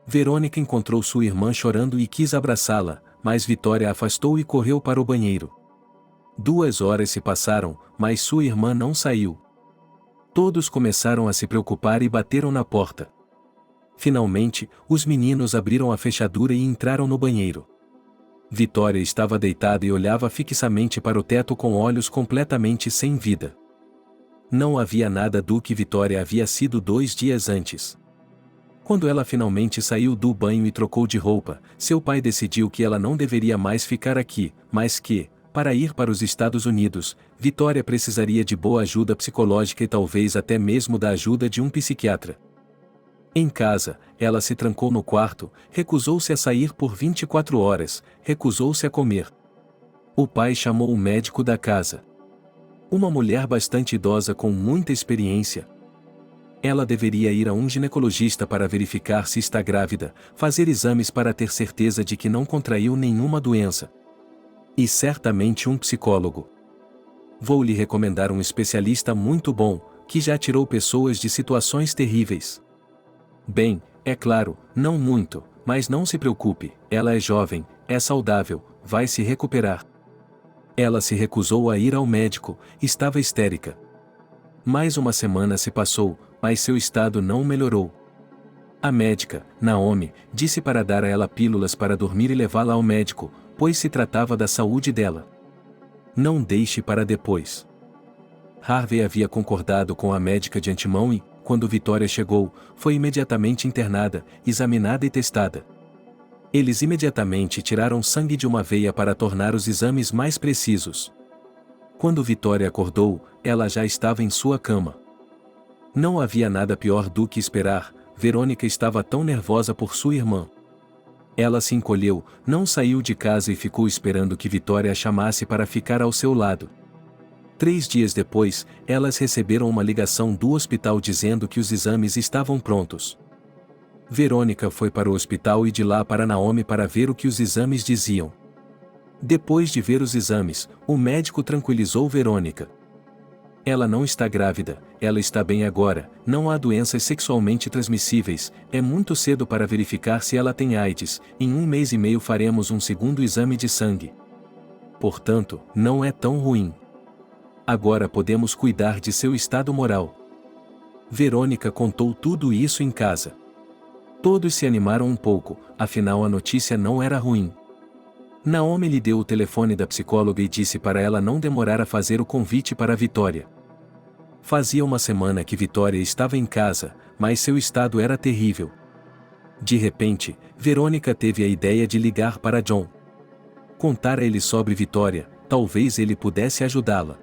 Verônica encontrou sua irmã chorando e quis abraçá-la, mas Vitória a afastou e correu para o banheiro. 2 horas se passaram, mas sua irmã não saiu. Todos começaram a se preocupar e bateram na porta. Finalmente, os meninos abriram a fechadura e entraram no banheiro. Vitória estava deitada e olhava fixamente para o teto com olhos completamente sem vida. Não havia nada do que Vitória havia sido 2 dias antes. Quando ela finalmente saiu do banho e trocou de roupa, seu pai decidiu que ela não deveria mais ficar aqui, mas que, para ir para os Estados Unidos, Vitória precisaria de boa ajuda psicológica e talvez até mesmo da ajuda de um psiquiatra. Em casa, ela se trancou no quarto, recusou-se a sair por 24 horas, recusou-se a comer. O pai chamou um médico da casa. Uma mulher bastante idosa com muita experiência. Ela deveria ir a um ginecologista para verificar se está grávida, fazer exames para ter certeza de que não contraiu nenhuma doença. E certamente um psicólogo. Vou lhe recomendar um especialista muito bom, que já tirou pessoas de situações terríveis. Bem, é claro, não muito, mas não se preocupe, ela é jovem, é saudável, vai se recuperar. Ela se recusou a ir ao médico, estava histérica. Mais uma semana se passou, mas seu estado não melhorou. A médica, Naomi, disse para dar a ela pílulas para dormir e levá-la ao médico, pois se tratava da saúde dela. Não deixe para depois. Harvey havia concordado com a médica de antemão e, quando Vitória chegou, foi imediatamente internada, examinada e testada. Eles imediatamente tiraram sangue de uma veia para tornar os exames mais precisos. Quando Vitória acordou, ela já estava em sua cama. Não havia nada pior do que esperar, Verônica estava tão nervosa por sua irmã. Ela se encolheu, não saiu de casa e ficou esperando que Vitória a chamasse para ficar ao seu lado. 3 dias depois, elas receberam uma ligação do hospital dizendo que os exames estavam prontos. Verônica foi para o hospital e de lá para Naomi para ver o que os exames diziam. Depois de ver os exames, o médico tranquilizou Verônica. Ela não está grávida, ela está bem agora, não há doenças sexualmente transmissíveis, é muito cedo para verificar se ela tem AIDS, em 1 mês e meio faremos um segundo exame de sangue. Portanto, não é tão ruim. Agora podemos cuidar de seu estado moral. Verônica contou tudo isso em casa. Todos se animaram um pouco, afinal a notícia não era ruim. Naomi lhe deu o telefone da psicóloga e disse para ela não demorar a fazer o convite para Vitória. Fazia uma semana que Vitória estava em casa, mas seu estado era terrível. De repente, Verônica teve a ideia de ligar para John. Contar a ele sobre Vitória, talvez ele pudesse ajudá-la.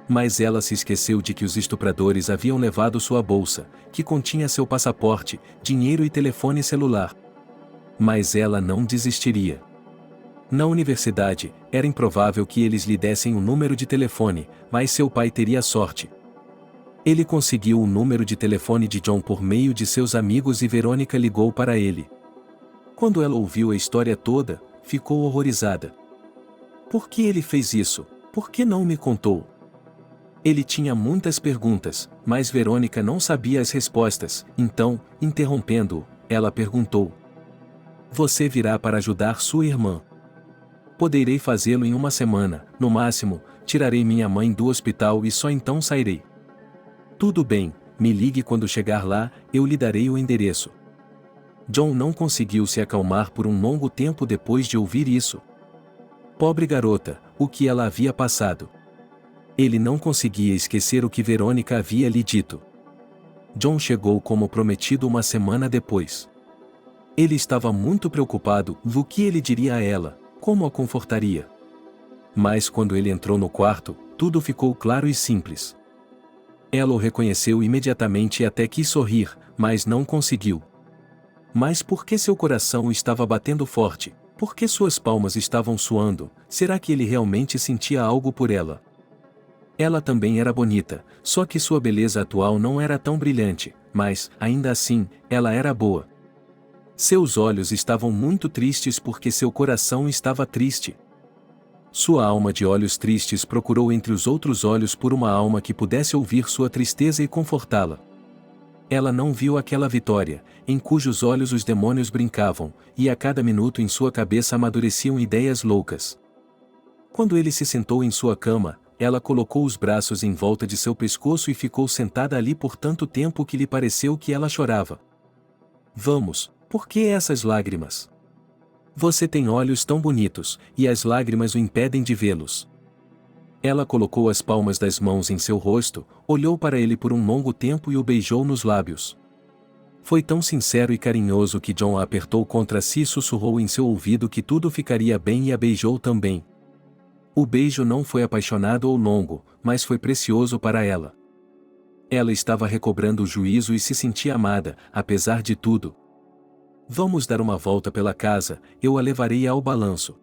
Mas ela se esqueceu de que os estupradores haviam levado sua bolsa, que continha seu passaporte, dinheiro e telefone celular. Mas ela não desistiria. Na universidade, era improvável que eles lhe dessem um número de telefone, mas seu pai teria sorte. Ele conseguiu o número de telefone de John por meio de seus amigos e Verônica ligou para ele. Quando ela ouviu a história toda, ficou horrorizada. Por que ele fez isso? Por que não me contou? Ele tinha muitas perguntas, mas Verônica não sabia as respostas, então, interrompendo-o, ela perguntou: Você virá para ajudar sua irmã? Poderei fazê-lo em uma semana, no máximo, tirarei minha mãe do hospital e só então sairei. Tudo bem, me ligue quando chegar lá, eu lhe darei o endereço. John não conseguiu se acalmar por um longo tempo depois de ouvir isso. Pobre garota, o que ela havia passado. Ele não conseguia esquecer o que Verônica havia lhe dito. John chegou como prometido uma semana depois. Ele estava muito preocupado do que ele diria a ela, como a confortaria. Mas quando ele entrou no quarto, tudo ficou claro e simples. Ela o reconheceu imediatamente e até quis sorrir, mas não conseguiu. Mas por que seu coração estava batendo forte? Por que suas palmas estavam suando? Será que ele realmente sentia algo por ela? Ela também era bonita, só que sua beleza atual não era tão brilhante, mas, ainda assim, ela era boa. Seus olhos estavam muito tristes porque seu coração estava triste. Sua alma de olhos tristes procurou entre os outros olhos por uma alma que pudesse ouvir sua tristeza e confortá-la. Ela não viu aquela Vitória, em cujos olhos os demônios brincavam, e a cada minuto em sua cabeça amadureciam ideias loucas. Quando ele se sentou em sua cama, ela colocou os braços em volta de seu pescoço e ficou sentada ali por tanto tempo que lhe pareceu que ela chorava. Vamos, por que essas lágrimas? Você tem olhos tão bonitos, e as lágrimas o impedem de vê-los. Ela colocou as palmas das mãos em seu rosto, olhou para ele por um longo tempo e o beijou nos lábios. Foi tão sincero e carinhoso que John a apertou contra si e sussurrou em seu ouvido que tudo ficaria bem e a beijou também. O beijo não foi apaixonado ou longo, mas foi precioso para ela. Ela estava recobrando o juízo e se sentia amada, apesar de tudo. Vamos dar uma volta pela casa, eu a levarei ao balanço.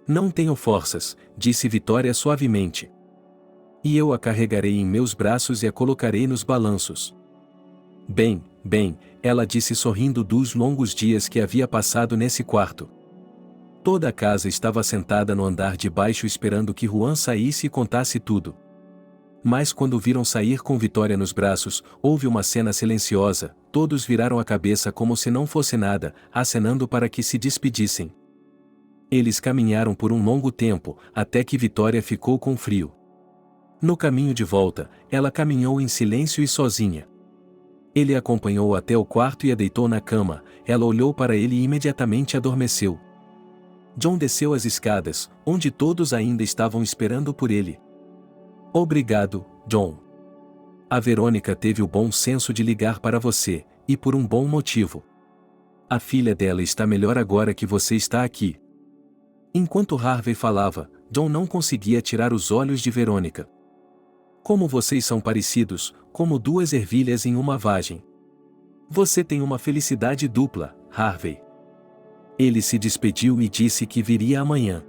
Não tenho forças, disse Vitória suavemente. E eu a carregarei em meus braços e a colocarei nos balanços. Bem, ela disse sorrindo dos longos dias que havia passado nesse quarto. Toda a casa estava sentada no andar de baixo esperando que Juan saísse e contasse tudo. Mas quando viram sair com Vitória nos braços, houve uma cena silenciosa, todos viraram a cabeça como se não fosse nada, acenando para que se despedissem. Eles caminharam por um longo tempo, até que Vitória ficou com frio. No caminho de volta, ela caminhou em silêncio e sozinha. Ele a acompanhou até o quarto e a deitou na cama, ela olhou para ele e imediatamente adormeceu. John desceu as escadas, onde todos ainda estavam esperando por ele. Obrigado, John. A Verônica teve o bom senso de ligar para você, e por um bom motivo. A filha dela está melhor agora que você está aqui. Enquanto Harvey falava, John não conseguia tirar os olhos de Verônica. Como vocês são parecidos, como duas ervilhas em uma vagem. Você tem uma felicidade dupla, Harvey. Ele se despediu e disse que viria amanhã.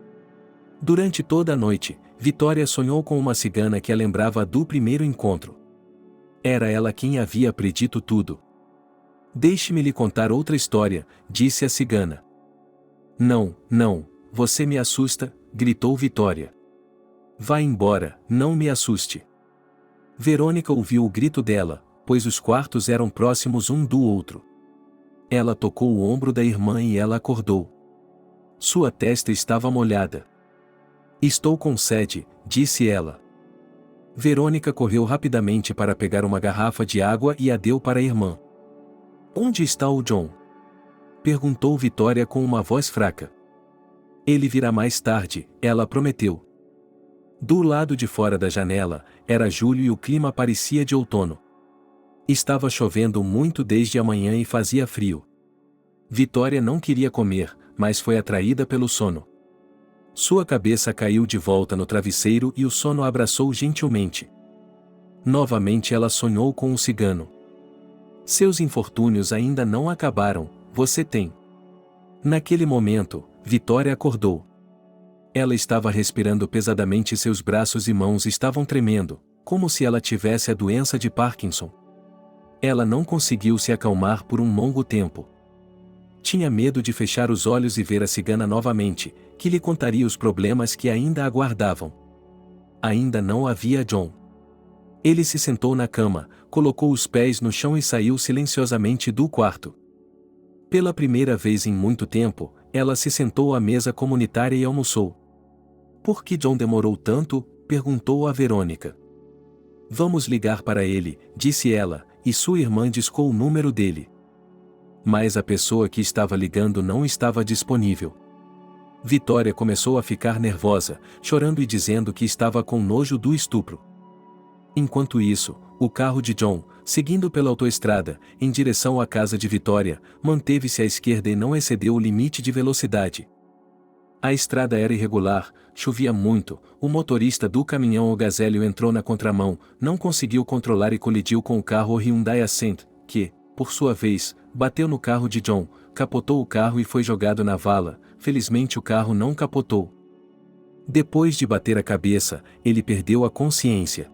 Durante toda a noite, Vitória sonhou com uma cigana que a lembrava do primeiro encontro. Era ela quem havia predito tudo. Deixe-me lhe contar outra história, disse a cigana. Não, você me assusta, gritou Vitória. Vá embora, não me assuste. Verônica ouviu o grito dela, pois os quartos eram próximos um do outro. Ela tocou o ombro da irmã e ela acordou. Sua testa estava molhada. Estou com sede, disse ela. Verônica correu rapidamente para pegar uma garrafa de água e a deu para a irmã. Onde está o John? Perguntou Vitória com uma voz fraca. Ele virá mais tarde, ela prometeu. Do lado de fora da janela, era julho e o clima parecia de outono. Estava chovendo muito desde a manhã e fazia frio. Vitória não queria comer, mas foi atraída pelo sono. Sua cabeça caiu de volta no travesseiro e o sono a abraçou gentilmente. Novamente ela sonhou com um cigano. Seus infortúnios ainda não acabaram, você tem. Naquele momento, Vitória acordou. Ela estava respirando pesadamente e seus braços e mãos estavam tremendo, como se ela tivesse a doença de Parkinson. Ela não conseguiu se acalmar por um longo tempo. Tinha medo de fechar os olhos e ver a cigana novamente, que lhe contaria os problemas que ainda aguardavam. Ainda não havia John. Ele se sentou na cama, colocou os pés no chão e saiu silenciosamente do quarto. Pela primeira vez em muito tempo, ela se sentou à mesa comunitária e almoçou. Por que John demorou tanto? Perguntou a Verônica. Vamos ligar para ele, disse ela, e sua irmã discou o número dele. Mas a pessoa que estava ligando não estava disponível. Vitória começou a ficar nervosa, chorando e dizendo que estava com nojo do estupro. Enquanto isso, o carro de John, seguindo pela autoestrada, em direção à casa de Vitória, manteve-se à esquerda e não excedeu o limite de velocidade. A estrada era irregular, chovia muito, o motorista do caminhão Gazélio entrou na contramão, não conseguiu controlar e colidiu com o carro Hyundai Accent, que, por sua vez, bateu no carro de John, capotou o carro e foi jogado na vala. Felizmente o carro não capotou. Depois de bater a cabeça, ele perdeu a consciência.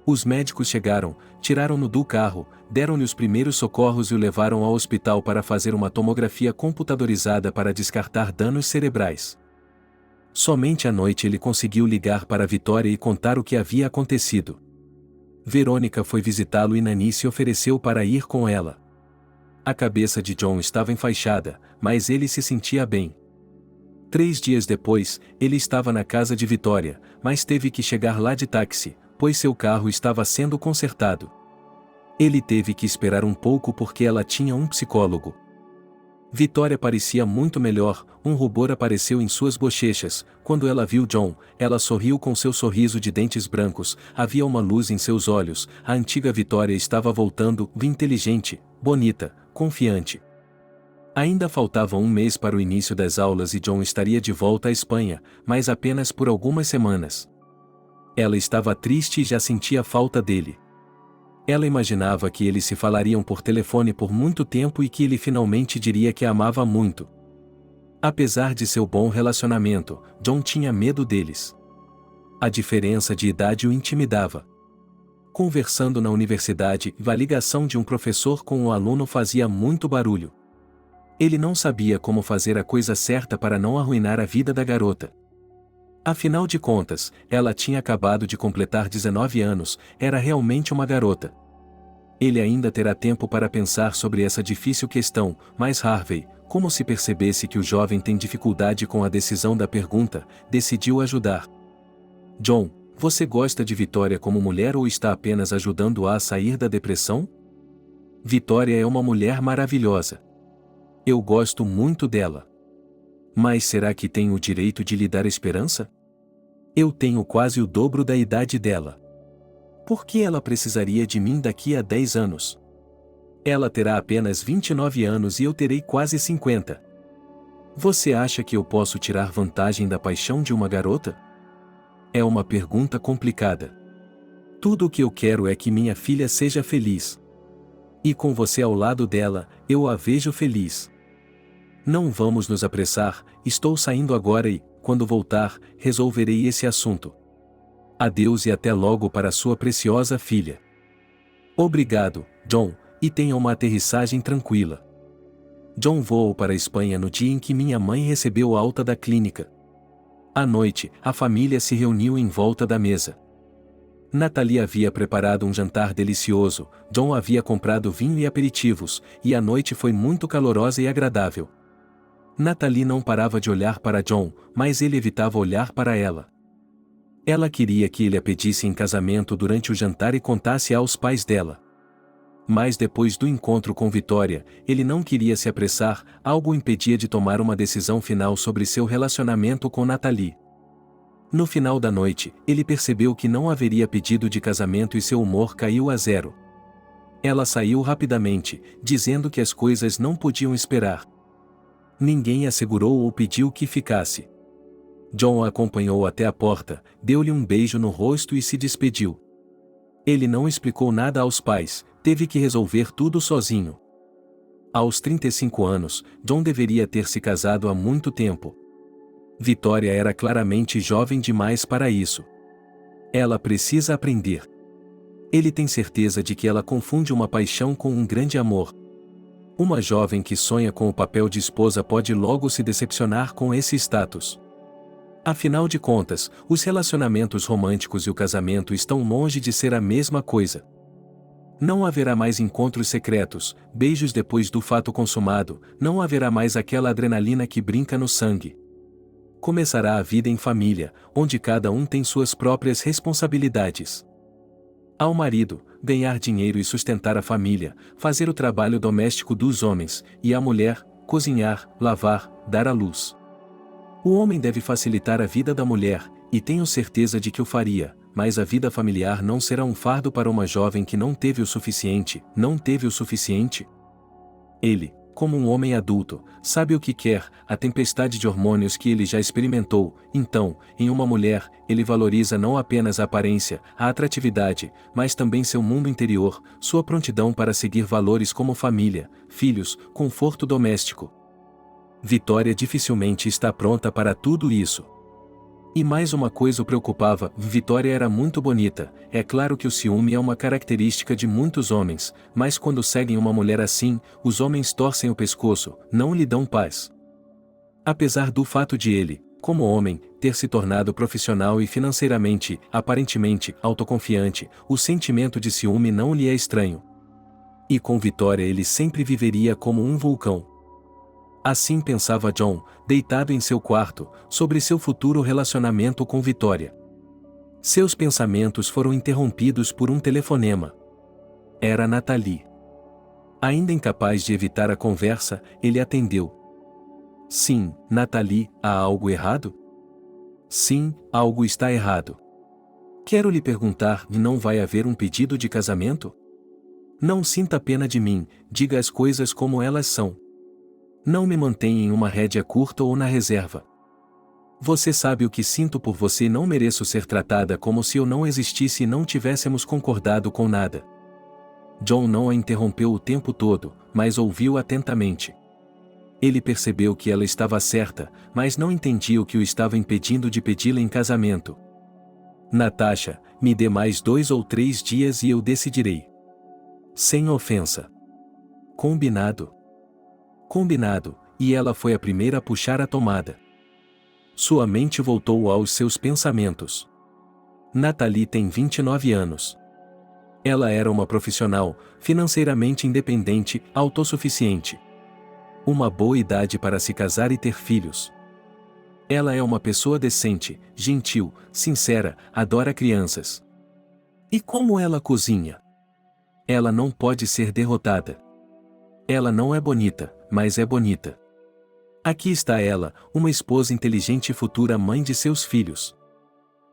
Os médicos chegaram, tiraram-no do carro, deram-lhe os primeiros socorros e o levaram ao hospital para fazer uma tomografia computadorizada para descartar danos cerebrais. Somente à noite ele conseguiu ligar para Vitória e contar o que havia acontecido. Verônica foi visitá-lo e Nani se ofereceu para ir com ela. A cabeça de John estava enfaixada, mas ele se sentia bem. 3 dias depois, ele estava na casa de Vitória, mas teve que chegar lá de táxi, pois seu carro estava sendo consertado. Ele teve que esperar um pouco porque ela tinha um psicólogo. Vitória parecia muito melhor, um rubor apareceu em suas bochechas. Quando ela viu John, ela sorriu com seu sorriso de dentes brancos, havia uma luz em seus olhos, a antiga Vitória estava voltando, inteligente, bonita, confiante. Ainda faltava um mês para o início das aulas e John estaria de volta à Espanha, mas apenas por algumas semanas. Ela estava triste e já sentia falta dele. Ela imaginava que eles se falariam por telefone por muito tempo e que ele finalmente diria que a amava muito. Apesar de seu bom relacionamento, John tinha medo deles. A diferença de idade o intimidava. Conversando na universidade, a ligação de um professor com um aluno fazia muito barulho. Ele não sabia como fazer a coisa certa para não arruinar a vida da garota. Afinal de contas, ela tinha acabado de completar 19 anos, era realmente uma garota. Ele ainda terá tempo para pensar sobre essa difícil questão, mas Harvey, como se percebesse que o jovem tem dificuldade com a decisão da pergunta, decidiu ajudar. John, você gosta de Vitória como mulher ou está apenas ajudando-a a sair da depressão? Vitória é uma mulher maravilhosa. Eu gosto muito dela. Mas será que tenho o direito de lhe dar esperança? Eu tenho quase o dobro da idade dela. Por que ela precisaria de mim daqui a 10 anos? Ela terá apenas 29 anos e eu terei quase 50. Você acha que eu posso tirar vantagem da paixão de uma garota? É uma pergunta complicada. Tudo o que eu quero é que minha filha seja feliz. E com você ao lado dela, eu a vejo feliz. Não vamos nos apressar, estou saindo agora e, quando voltar, resolverei esse assunto. Adeus e até logo para sua preciosa filha. Obrigado, John, e tenha uma aterrissagem tranquila. John voou para a Espanha no dia em que minha mãe recebeu alta da clínica. À noite, a família se reuniu em volta da mesa. Natalie havia preparado um jantar delicioso, John havia comprado vinho e aperitivos, e a noite foi muito calorosa e agradável. Natalie não parava de olhar para John, mas ele evitava olhar para ela. Ela queria que ele a pedisse em casamento durante o jantar e contasse aos pais dela. Mas depois do encontro com Vitória, ele não queria se apressar, algo o impedia de tomar uma decisão final sobre seu relacionamento com Natalie. No final da noite, ele percebeu que não haveria pedido de casamento e seu humor caiu a zero. Ela saiu rapidamente, dizendo que as coisas não podiam esperar. Ninguém assegurou ou pediu que ficasse. John a acompanhou até a porta, deu-lhe um beijo no rosto e se despediu. Ele não explicou nada aos pais, teve que resolver tudo sozinho. Aos 35 anos, John deveria ter se casado há muito tempo. Vitória era claramente jovem demais para isso. Ela precisa aprender. Ele tem certeza de que ela confunde uma paixão com um grande amor. Uma jovem que sonha com o papel de esposa pode logo se decepcionar com esse status. Afinal de contas, os relacionamentos românticos e o casamento estão longe de ser a mesma coisa. Não haverá mais encontros secretos, beijos depois do fato consumado, não haverá mais aquela adrenalina que brinca no sangue. Começará a vida em família, onde cada um tem suas próprias responsabilidades. Ao marido, ganhar dinheiro e sustentar a família, fazer o trabalho doméstico dos homens, e à mulher, cozinhar, lavar, dar à luz. O homem deve facilitar a vida da mulher, e tenho certeza de que o faria, mas a vida familiar não será um fardo para uma jovem que não teve o suficiente. Ele, como um homem adulto, sabe o que quer, a tempestade de hormônios que ele já experimentou, então, em uma mulher, ele valoriza não apenas a aparência, a atratividade, mas também seu mundo interior, sua prontidão para seguir valores como família, filhos, conforto doméstico. Vitória dificilmente está pronta para tudo isso. E mais uma coisa o preocupava: Vitória era muito bonita. É claro que o ciúme é uma característica de muitos homens, mas quando seguem uma mulher assim, os homens torcem o pescoço, não lhe dão paz. Apesar do fato de ele, como homem, ter se tornado profissional e financeiramente, aparentemente, autoconfiante, o sentimento de ciúme não lhe é estranho. E com Vitória ele sempre viveria como um vulcão. Assim pensava John, deitado em seu quarto, sobre seu futuro relacionamento com Vitória. Seus pensamentos foram interrompidos por um telefonema. Era Nathalie. Ainda incapaz de evitar a conversa, ele atendeu. Sim, Nathalie, há algo errado? Sim, algo está errado. Quero lhe perguntar, não vai haver um pedido de casamento? Não sinta pena de mim, diga as coisas como elas são. Não me mantenha em uma rédea curta ou na reserva. Você sabe o que sinto por você e não mereço ser tratada como se eu não existisse e não tivéssemos concordado com nada. John não a interrompeu o tempo todo, mas ouviu atentamente. Ele percebeu que ela estava certa, mas não entendia o que o estava impedindo de pedi-la em casamento. Natasha, me dê mais 2 ou 3 dias e eu decidirei. Sem ofensa. Combinado? Combinado, e ela foi a primeira a puxar a tomada. Sua mente voltou aos seus pensamentos. Nathalie tem 29 anos. Ela era uma profissional, financeiramente independente, autossuficiente. Uma boa idade para se casar e ter filhos. Ela é uma pessoa decente, gentil, sincera, adora crianças. E como ela cozinha? Ela não pode ser derrotada. Ela não é bonita, mas é bonita. Aqui está ela, uma esposa inteligente e futura mãe de seus filhos.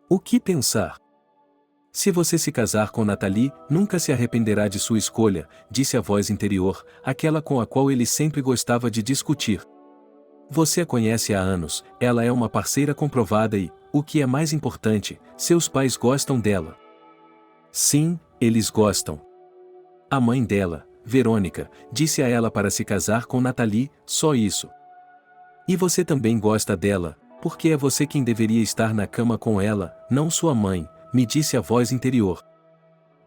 O que pensar? Se você se casar com Nathalie, nunca se arrependerá de sua escolha, disse a voz interior, aquela com a qual ele sempre gostava de discutir. Você a conhece há anos, ela é uma parceira comprovada e, o que é mais importante, seus pais gostam dela. Sim, eles gostam. A mãe dela, Verônica, disse a ela para se casar com Nathalie, só isso. E você também gosta dela, porque é você quem deveria estar na cama com ela, não sua mãe, me disse a voz interior.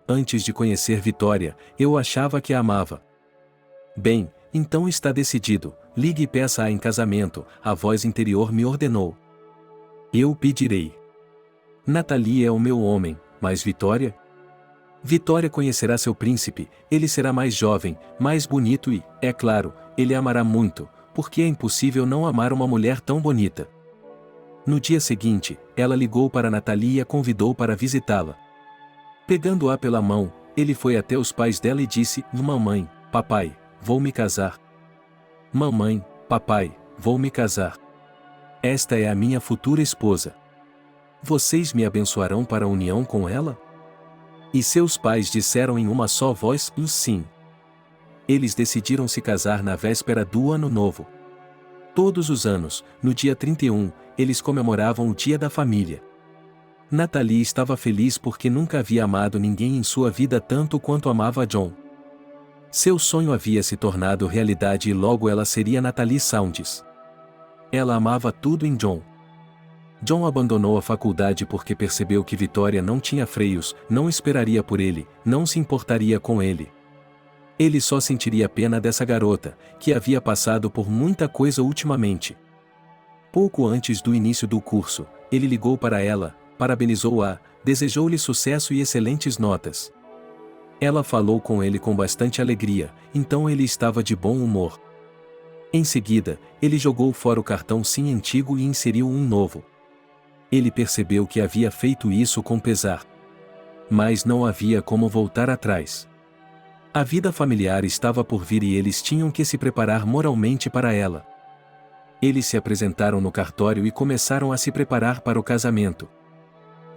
Antes de conhecer Vitória, eu achava que a amava. Bem, então está decidido, ligue e peça-a em casamento, a voz interior me ordenou. Eu pedirei. Nathalie é o meu homem, mas Vitória? Vitória conhecerá seu príncipe, ele será mais jovem, mais bonito e, é claro, ele amará muito, porque é impossível não amar uma mulher tão bonita. No dia seguinte, ela ligou para Nathalie e a convidou para visitá-la. Pegando-a pela mão, ele foi até os pais dela e disse: Mamãe, papai, vou me casar. Mamãe, papai, vou me casar. Esta é a minha futura esposa. Vocês me abençoarão para a união com ela? E seus pais disseram em uma só voz: sim. Eles decidiram se casar na véspera do Ano Novo. Todos os anos, no dia 31, eles comemoravam o Dia da Família. Natalie estava feliz porque nunca havia amado ninguém em sua vida tanto quanto amava John. Seu sonho havia se tornado realidade e logo ela seria Natalie Saunders. Ela amava tudo em John. John abandonou a faculdade porque percebeu que Victoria não tinha freios, não esperaria por ele, não se importaria com ele. Ele só sentiria pena dessa garota, que havia passado por muita coisa ultimamente. Pouco antes do início do curso, ele ligou para ela, parabenizou-a, desejou-lhe sucesso e excelentes notas. Ela falou com ele com bastante alegria, então ele estava de bom humor. Em seguida, ele jogou fora o cartão SIM antigo e inseriu um novo. Ele percebeu que havia feito isso com pesar. Mas não havia como voltar atrás. A vida familiar estava por vir e eles tinham que se preparar moralmente para ela. Eles se apresentaram no cartório e começaram a se preparar para o casamento.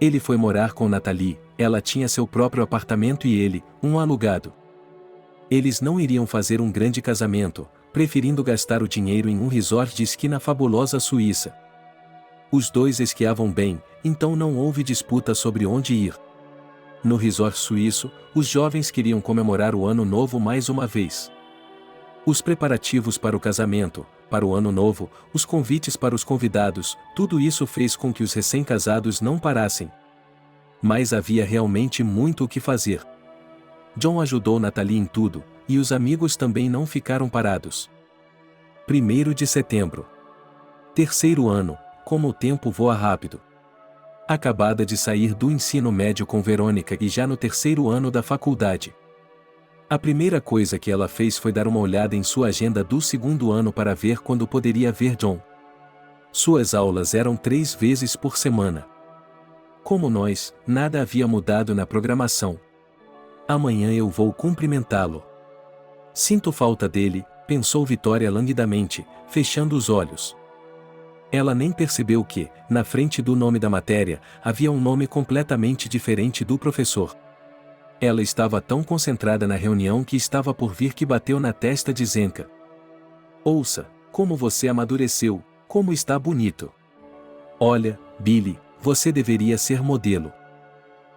Ele foi morar com Natalie, ela tinha seu próprio apartamento e ele, um alugado. Eles não iriam fazer um grande casamento, preferindo gastar o dinheiro em um resort de esqui na fabulosa Suíça. Os dois esquiavam bem, então não houve disputa sobre onde ir. No resort suíço, os jovens queriam comemorar o Ano Novo mais uma vez. Os preparativos para o casamento, para o Ano Novo, os convites para os convidados, tudo isso fez com que os recém-casados não parassem. Mas havia realmente muito o que fazer. John ajudou Natalie em tudo, e os amigos também não ficaram parados. 1º de setembro. 3º ano, como o tempo voa rápido. Acabada de sair do ensino médio com Verônica e já no 3º ano da faculdade. A primeira coisa que ela fez foi dar uma olhada em sua agenda do 2º ano para ver quando poderia ver John. Suas aulas eram 3 vezes por semana. Como nós, nada havia mudado na programação. Amanhã eu vou cumprimentá-lo. Sinto falta dele, pensou Victoria languidamente, fechando os olhos. Ela nem percebeu que, na frente do nome da matéria, havia um nome completamente diferente do professor. Ela estava tão concentrada na reunião que estava por vir que bateu na testa de Zenka. Ouça, como você amadureceu, como está bonito. Olha, Billy, você deveria ser modelo.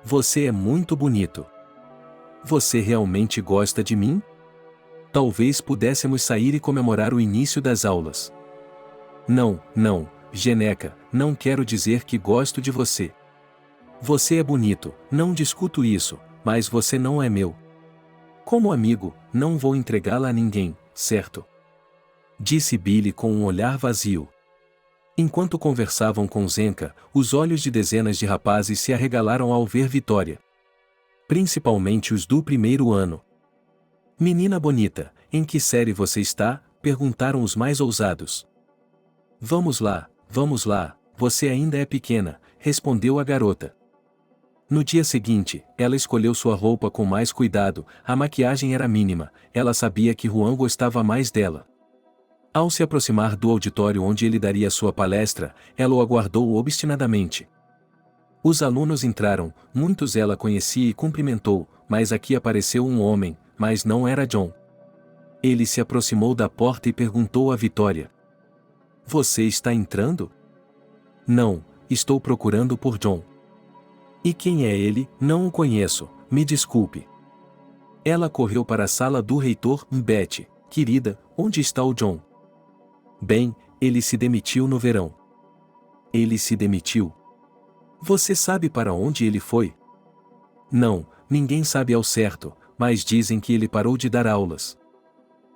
Você é muito bonito. Você realmente gosta de mim? Talvez pudéssemos sair e comemorar o início das aulas. Não, Geneca, não quero dizer que gosto de você. Você é bonito, não discuto isso, mas você não é meu. Como amigo, não vou entregá-la a ninguém, certo? Disse Billy com um olhar vazio. Enquanto conversavam com Zenka, os olhos de dezenas de rapazes se arregalaram ao ver Victoria. Principalmente os do 1º ano. Menina bonita, em que série você está? Perguntaram os mais ousados. Vamos lá, você ainda é pequena, respondeu a garota. No dia seguinte, ela escolheu sua roupa com mais cuidado, a maquiagem era mínima, ela sabia que Juan gostava mais dela. Ao se aproximar do auditório onde ele daria sua palestra, ela o aguardou obstinadamente. Os alunos entraram, muitos ela conhecia e cumprimentou, mas aqui apareceu um homem, mas não era John. Ele se aproximou da porta e perguntou a Victoria. Você está entrando? Não, estou procurando por John. E quem é ele? Não o conheço, me desculpe. Ela correu para a sala do reitor. Betty, querida, onde está o John? Bem, ele se demitiu no verão. Ele se demitiu? Você sabe para onde ele foi? Não, ninguém sabe ao certo, mas dizem que ele parou de dar aulas.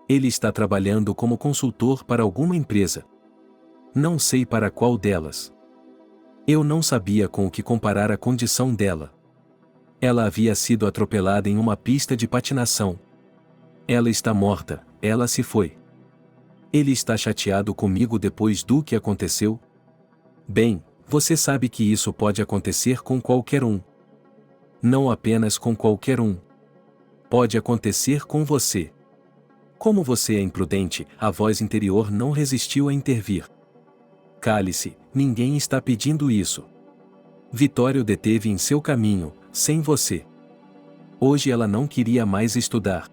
Ele está trabalhando como consultor para alguma empresa. Não sei para qual delas. Eu não sabia com o que comparar a condição dela. Ela havia sido atropelada em uma pista de patinação. Ela está morta, ela se foi. Ele está chateado comigo depois do que aconteceu? Bem, você sabe que isso pode acontecer com qualquer um. Não apenas com qualquer um. Pode acontecer com você. Como você é imprudente, a voz interior não resistiu a intervir. Cale-se, ninguém está pedindo isso. Victoria o deteve em seu caminho, sem você. Hoje ela não queria mais estudar.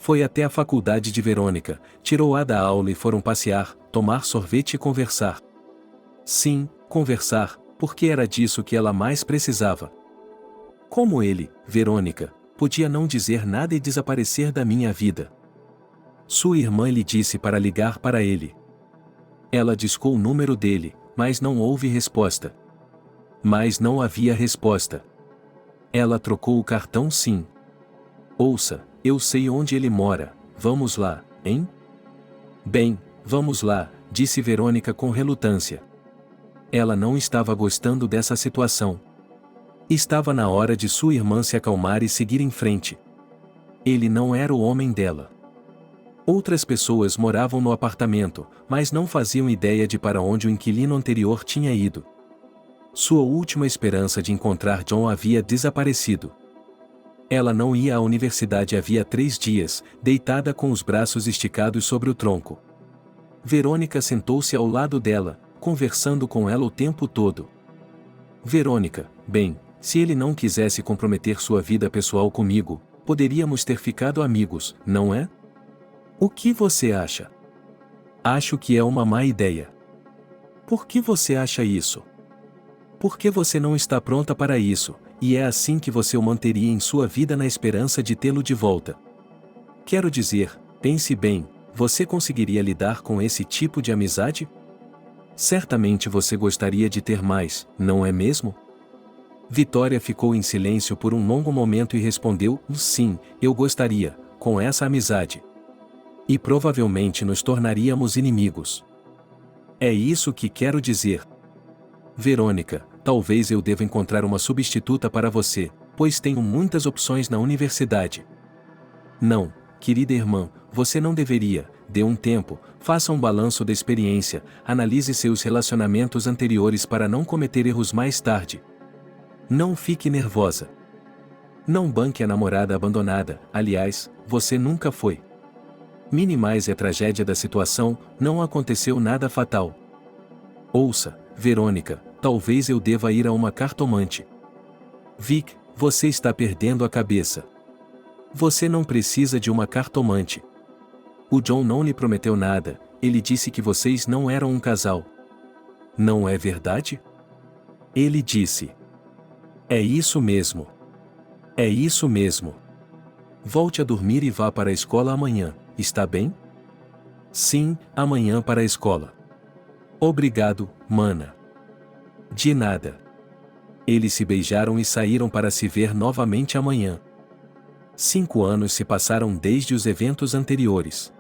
Foi até a faculdade de Verônica, tirou-a da aula e foram passear, tomar sorvete e conversar. Sim, conversar, porque era disso que ela mais precisava. Como ele, Verônica, podia não dizer nada e desaparecer da minha vida? Sua irmã lhe disse para ligar para ele. Ela discou o número dele, mas não houve resposta. Mas não havia resposta. Ela trocou o cartão sim. Ouça, eu sei onde ele mora, vamos lá, hein? Bem, vamos lá, disse Verônica com relutância. Ela não estava gostando dessa situação. Estava na hora de sua irmã se acalmar e seguir em frente. Ele não era o homem dela. Outras pessoas moravam no apartamento, mas não faziam ideia de para onde o inquilino anterior tinha ido. Sua última esperança de encontrar John havia desaparecido. Ela não ia à universidade havia 3 dias, deitada com os braços esticados sobre o tronco. Verônica sentou-se ao lado dela, conversando com ela o tempo todo. Verônica, bem, se ele não quisesse comprometer sua vida pessoal comigo, poderíamos ter ficado amigos, não é? O que você acha? Acho que é uma má ideia. Por que você acha isso? Porque você não está pronta para isso, e é assim que você o manteria em sua vida na esperança de tê-lo de volta. Quero dizer, pense bem, você conseguiria lidar com esse tipo de amizade? Certamente você gostaria de ter mais, não é mesmo? Vitória ficou em silêncio por um longo momento e respondeu, sim, eu gostaria, com essa amizade. E provavelmente nos tornaríamos inimigos. É isso que quero dizer. Verônica, talvez eu deva encontrar uma substituta para você, pois tenho muitas opções na universidade. Não, querida irmã, você não deveria, dê um tempo, faça um balanço da experiência, analise seus relacionamentos anteriores para não cometer erros mais tarde. Não fique nervosa. Não banque a namorada abandonada, aliás, você nunca foi. Minimize a tragédia da situação, não aconteceu nada fatal. Ouça, Verônica, talvez eu deva ir a uma cartomante. Vic, você está perdendo a cabeça. Você não precisa de uma cartomante. O John não lhe prometeu nada, ele disse que vocês não eram um casal. Não é verdade? Ele disse. É isso mesmo. É isso mesmo. Volte a dormir e vá para a escola amanhã, está bem? Sim, amanhã para a escola. Obrigado, mana. De nada. Eles se beijaram e saíram para se ver novamente amanhã. 5 anos se passaram desde os eventos anteriores.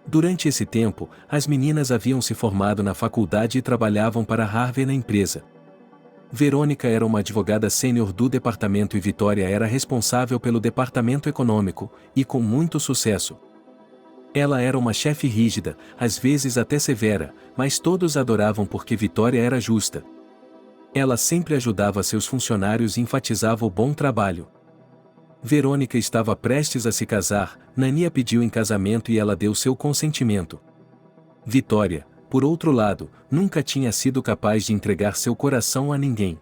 Durante esse tempo, as meninas haviam se formado na faculdade e trabalhavam para Harvey na empresa. Verônica era uma advogada sênior do departamento e Vitória era responsável pelo departamento econômico, e com muito sucesso. Ela era uma chefe rígida, às vezes até severa, mas todos a adoravam porque Vitória era justa. Ela sempre ajudava seus funcionários e enfatizava o bom trabalho. Verônica estava prestes a se casar, Nani a pediu em casamento e ela deu seu consentimento. Vitória, por outro lado, nunca tinha sido capaz de entregar seu coração a ninguém.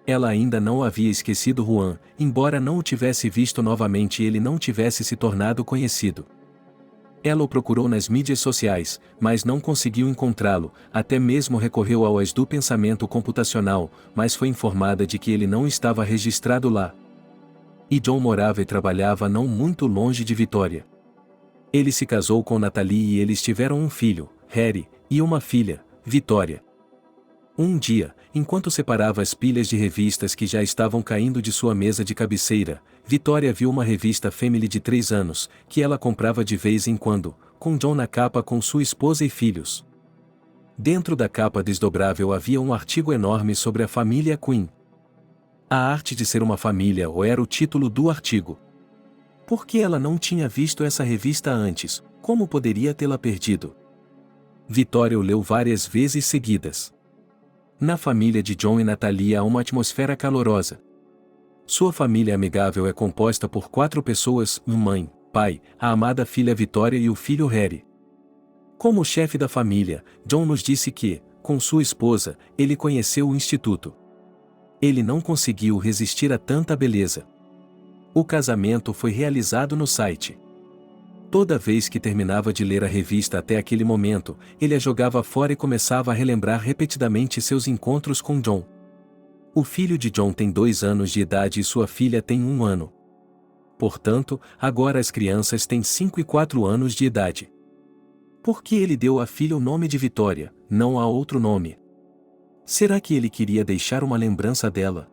Ela ainda não havia esquecido Juan, embora não o tivesse visto novamente e ele não tivesse se tornado conhecido. Ela o procurou nas mídias sociais, mas não conseguiu encontrá-lo, até mesmo recorreu ao AS do pensamento computacional, mas foi informada de que ele não estava registrado lá. E John morava e trabalhava não muito longe de Vitória. Ele se casou com Natalie e eles tiveram um filho, Harry, e uma filha, Vitória. Um dia, enquanto separava as pilhas de revistas que já estavam caindo de sua mesa de cabeceira, Vitória viu uma revista Family de 3 anos, que ela comprava de vez em quando, com John na capa com sua esposa e filhos. Dentro da capa desdobrável havia um artigo enorme sobre a família Quinn. A arte de ser uma família ou era o título do artigo. Por que ela não tinha visto essa revista antes? Como poderia tê-la perdido? Vitória o leu várias vezes seguidas. Na família de John e Natalie há uma atmosfera calorosa. Sua família amigável é composta por 4 pessoas, mãe, pai, a amada filha Vitória e o filho Harry. Como chefe da família, John nos disse que, com sua esposa, ele conheceu o instituto. Ele não conseguiu resistir a tanta beleza. O casamento foi realizado no site. Toda vez que terminava de ler a revista até aquele momento, ele a jogava fora e começava a relembrar repetidamente seus encontros com John. O filho de John tem 2 anos de idade e sua filha tem 1 ano. Portanto, agora as crianças têm 5 e 4 anos de idade. Por que ele deu à filha o nome de Vitória, não há outro nome? Será que ele queria deixar uma lembrança dela?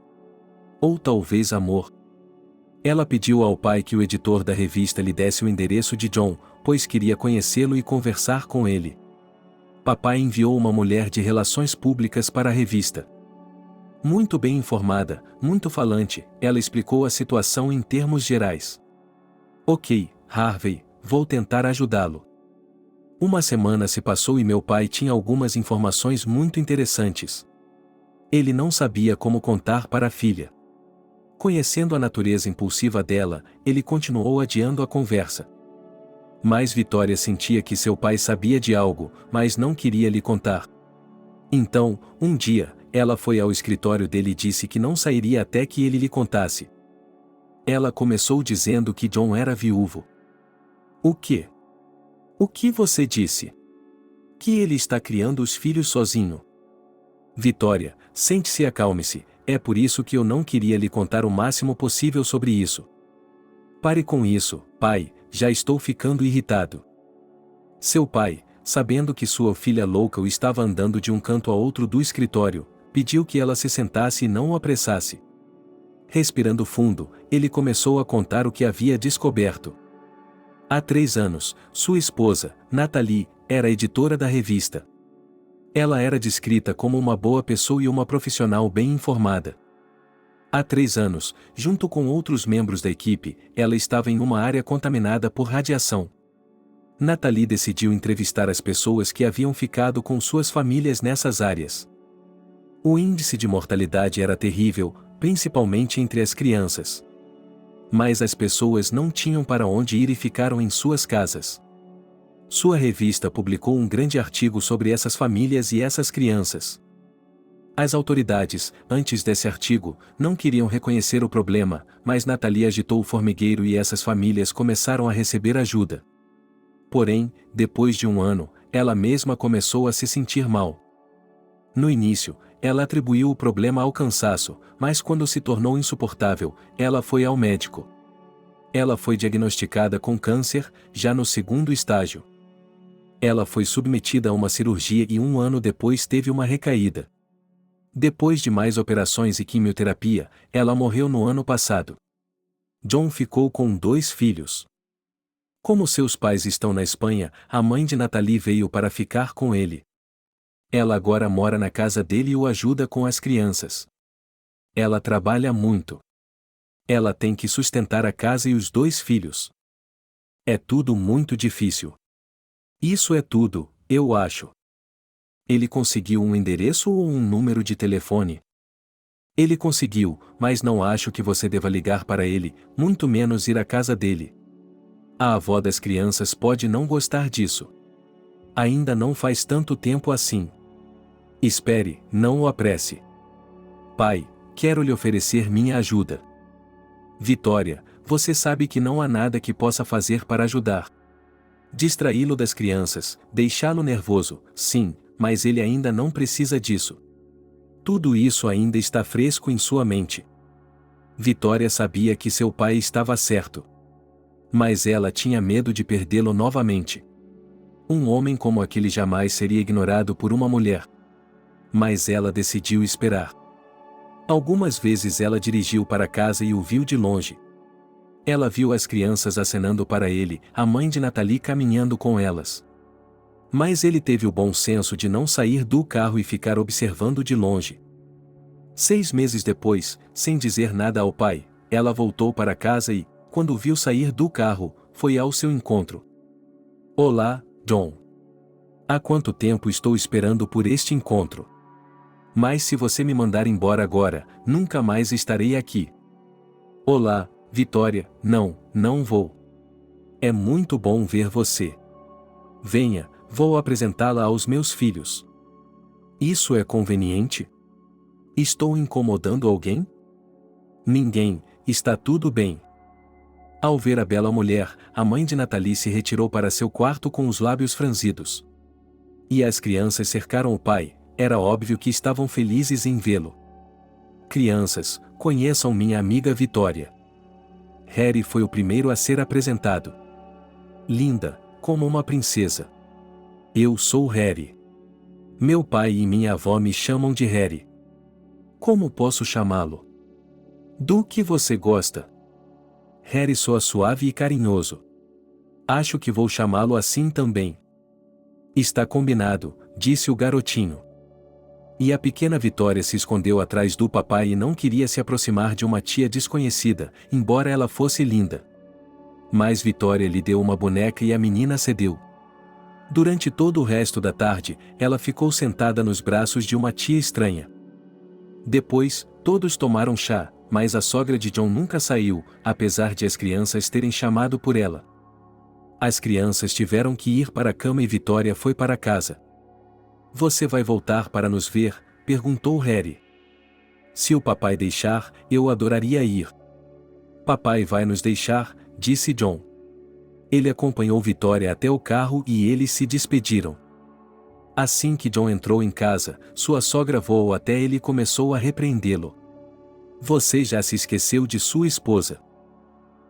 Ou talvez amor? Ela pediu ao pai que o editor da revista lhe desse o endereço de John, pois queria conhecê-lo e conversar com ele. Papai enviou uma mulher de relações públicas para a revista. Muito bem informada, muito falante, ela explicou a situação em termos gerais. Ok, Harvey, vou tentar ajudá-lo. Uma semana se passou e meu pai tinha algumas informações muito interessantes. Ele não sabia como contar para a filha. Conhecendo a natureza impulsiva dela, ele continuou adiando a conversa. Mas Vitória sentia que seu pai sabia de algo, mas não queria lhe contar. Então, um dia, ela foi ao escritório dele e disse que não sairia até que ele lhe contasse. Ela começou dizendo que John era viúvo. O quê? O que você disse? Que ele está criando os filhos sozinho. Vitória, sente-se e acalme-se, é por isso que eu não queria lhe contar o máximo possível sobre isso. Pare com isso, pai, já estou ficando irritado. Seu pai, sabendo que sua filha louca o estava andando de um canto a outro do escritório, pediu que ela se sentasse e não o apressasse. Respirando fundo, ele começou a contar o que havia descoberto. Há 3 anos, sua esposa, Natalie, era editora da revista. Ela era descrita como uma boa pessoa e uma profissional bem informada. Há 3 anos, junto com outros membros da equipe, ela estava em uma área contaminada por radiação. Natalie decidiu entrevistar as pessoas que haviam ficado com suas famílias nessas áreas. O índice de mortalidade era terrível, principalmente entre as crianças. Mas as pessoas não tinham para onde ir e ficaram em suas casas. Sua revista publicou um grande artigo sobre essas famílias e essas crianças. As autoridades, antes desse artigo, não queriam reconhecer o problema, mas Natalie agitou o formigueiro e essas famílias começaram a receber ajuda. Porém, depois de 1 ano, ela mesma começou a se sentir mal. No início, ela atribuiu o problema ao cansaço, mas quando se tornou insuportável, ela foi ao médico. Ela foi diagnosticada com câncer, já no 2º estágio. Ela foi submetida a uma cirurgia e 1 ano depois teve uma recaída. Depois de mais operações e quimioterapia, ela morreu no ano passado. John ficou com 2 filhos. Como seus pais estão na Espanha, a mãe de Natalie veio para ficar com ele. Ela agora mora na casa dele e o ajuda com as crianças. Ela trabalha muito. Ela tem que sustentar a casa e os 2 filhos. É tudo muito difícil. Isso é tudo, eu acho. Ele conseguiu um endereço ou um número de telefone? Ele conseguiu, mas não acho que você deva ligar para ele, muito menos ir à casa dele. A avó das crianças pode não gostar disso. Ainda não faz tanto tempo assim. Espere, não o apresse. Pai, quero lhe oferecer minha ajuda. Vitória, você sabe que não há nada que possa fazer para ajudar. Distraí-lo das crianças, deixá-lo nervoso, sim, mas ele ainda não precisa disso. Tudo isso ainda está fresco em sua mente. Vitória sabia que seu pai estava certo. Mas ela tinha medo de perdê-lo novamente. Um homem como aquele jamais seria ignorado por uma mulher. Mas ela decidiu esperar. Algumas vezes ela dirigiu para casa e o viu de longe. Ela viu as crianças acenando para ele, a mãe de Natalie caminhando com elas. Mas ele teve o bom senso de não sair do carro e ficar observando de longe. 6 meses depois, sem dizer nada ao pai, ela voltou para casa e, quando o viu sair do carro, foi ao seu encontro. Olá, John. Há quanto tempo estou esperando por este encontro? Mas se você me mandar embora agora, nunca mais estarei aqui. Olá, Vitória, não vou. É muito bom ver você. Venha, vou apresentá-la aos meus filhos. Isso é conveniente? Estou incomodando alguém? Ninguém, está tudo bem. Ao ver a bela mulher, a mãe de Nathalie se retirou para seu quarto com os lábios franzidos. E as crianças cercaram o pai, era óbvio que estavam felizes em vê-lo. Crianças, conheçam minha amiga Vitória. Harry foi o primeiro a ser apresentado. Linda, como uma princesa. Eu sou Harry. Meu pai e minha avó me chamam de Harry. Como posso chamá-lo? Do que você gosta? Harry soa suave e carinhoso. Acho que vou chamá-lo assim também. Está combinado, disse o garotinho. E a pequena Vitória se escondeu atrás do papai e não queria se aproximar de uma tia desconhecida, embora ela fosse linda. Mas Vitória lhe deu uma boneca e a menina cedeu. Durante todo o resto da tarde, ela ficou sentada nos braços de uma tia estranha. Depois, todos tomaram chá, mas a sogra de John nunca saiu, apesar de as crianças terem chamado por ela. As crianças tiveram que ir para a cama e Vitória foi para casa. Você vai voltar para nos ver? Perguntou Harry. Se o papai deixar, eu adoraria ir. Papai vai nos deixar, disse John. Ele acompanhou Vitória até o carro e eles se despediram. Assim que John entrou em casa, sua sogra voou até ele e começou a repreendê-lo. Você já se esqueceu de sua esposa.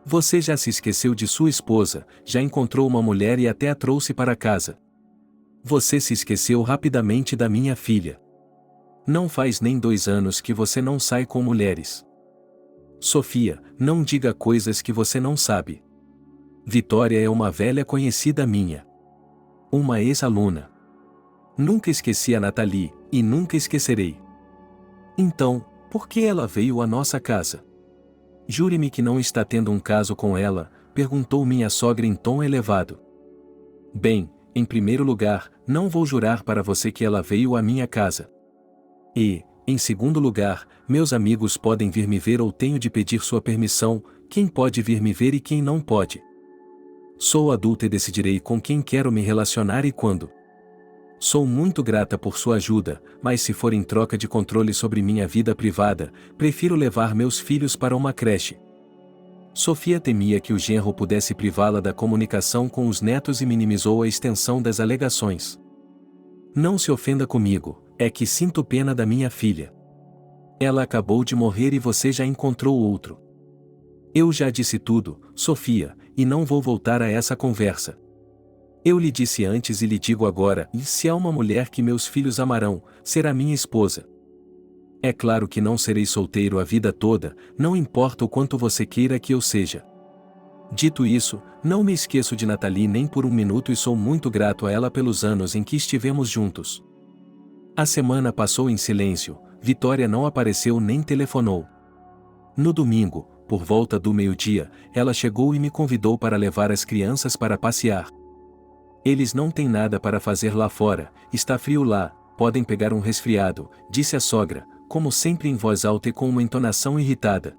Você já se esqueceu de sua esposa, já encontrou uma mulher e até a trouxe para casa. Você se esqueceu rapidamente da minha filha. Não faz nem 2 anos que você não sai com mulheres. Sofia, não diga coisas que você não sabe. Vitória é uma velha conhecida minha. Uma ex-aluna. Nunca esqueci a Nathalie, e nunca esquecerei. Então, por que ela veio à nossa casa? Jure-me que não está tendo um caso com ela, perguntou minha sogra em tom elevado. Bem, em primeiro lugar, não vou jurar para você que ela veio à minha casa. E, em segundo lugar, meus amigos podem vir me ver ou tenho de pedir sua permissão, quem pode vir me ver e quem não pode. Sou adulta e decidirei com quem quero me relacionar e quando. Sou muito grata por sua ajuda, mas se for em troca de controle sobre minha vida privada, prefiro levar meus filhos para uma creche. Sofia temia que o genro pudesse privá-la da comunicação com os netos e minimizou a extensão das alegações. Não se ofenda comigo, é que sinto pena da minha filha. Ela acabou de morrer e você já encontrou outro. Eu já disse tudo, Sofia, e não vou voltar a essa conversa. Eu lhe disse antes e lhe digo agora, e se há uma mulher que meus filhos amarão, será minha esposa. É claro que não serei solteiro a vida toda, não importa o quanto você queira que eu seja. Dito isso, não me esqueço de Nathalie nem por um minuto e sou muito grato a ela pelos anos em que estivemos juntos. A semana passou em silêncio, Vitória não apareceu nem telefonou. No domingo, por volta do meio-dia, ela chegou e me convidou para levar as crianças para passear. Eles não têm nada para fazer lá fora, está frio lá, podem pegar um resfriado, disse a sogra, como sempre em voz alta e com uma entonação irritada.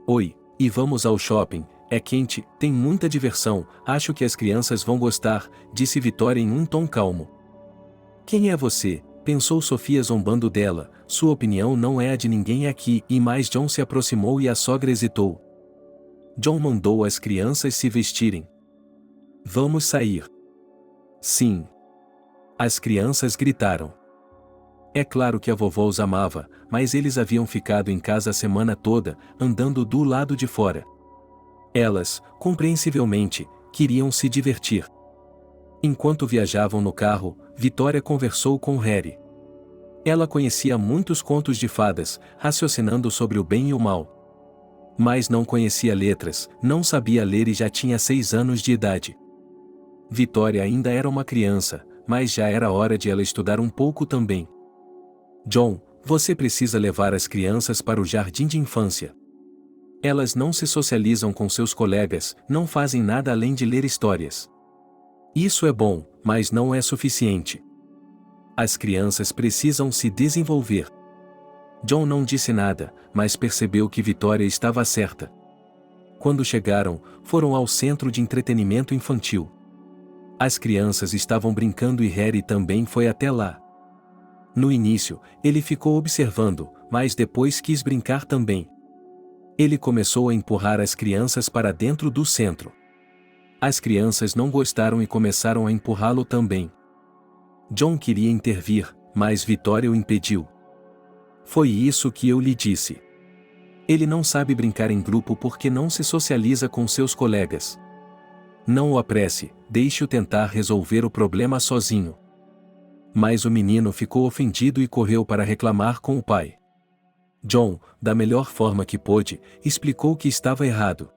Oi, e vamos ao shopping, é quente, tem muita diversão, acho que as crianças vão gostar, disse Vitória em um tom calmo. Quem é você? Pensou Sofia zombando dela, sua opinião não é a de ninguém aqui, e mais John se aproximou e a sogra hesitou. John mandou as crianças se vestirem. Vamos sair. Sim. As crianças gritaram. É claro que a vovó os amava, mas eles haviam ficado em casa a semana toda, andando do lado de fora. Elas, compreensivelmente, queriam se divertir. Enquanto viajavam no carro, Vitória conversou com Harry. Ela conhecia muitos contos de fadas, raciocinando sobre o bem e o mal. Mas não conhecia letras, não sabia ler e já tinha 6 anos de idade. Vitória ainda era uma criança, mas já era hora de ela estudar um pouco também. John, você precisa levar as crianças para o jardim de infância. Elas não se socializam com seus colegas, não fazem nada além de ler histórias. Isso é bom, mas não é suficiente. As crianças precisam se desenvolver. John não disse nada, mas percebeu que Vitória estava certa. Quando chegaram, foram ao centro de entretenimento infantil. As crianças estavam brincando e Harry também foi até lá. No início, ele ficou observando, mas depois quis brincar também. Ele começou a empurrar as crianças para dentro do centro. As crianças não gostaram e começaram a empurrá-lo também. John queria intervir, mas Vitória o impediu. Foi isso que eu lhe disse. Ele não sabe brincar em grupo porque não se socializa com seus colegas. Não o apresse, deixe-o tentar resolver o problema sozinho. Mas o menino ficou ofendido e correu para reclamar com o pai. John, da melhor forma que pôde, explicou que estava errado.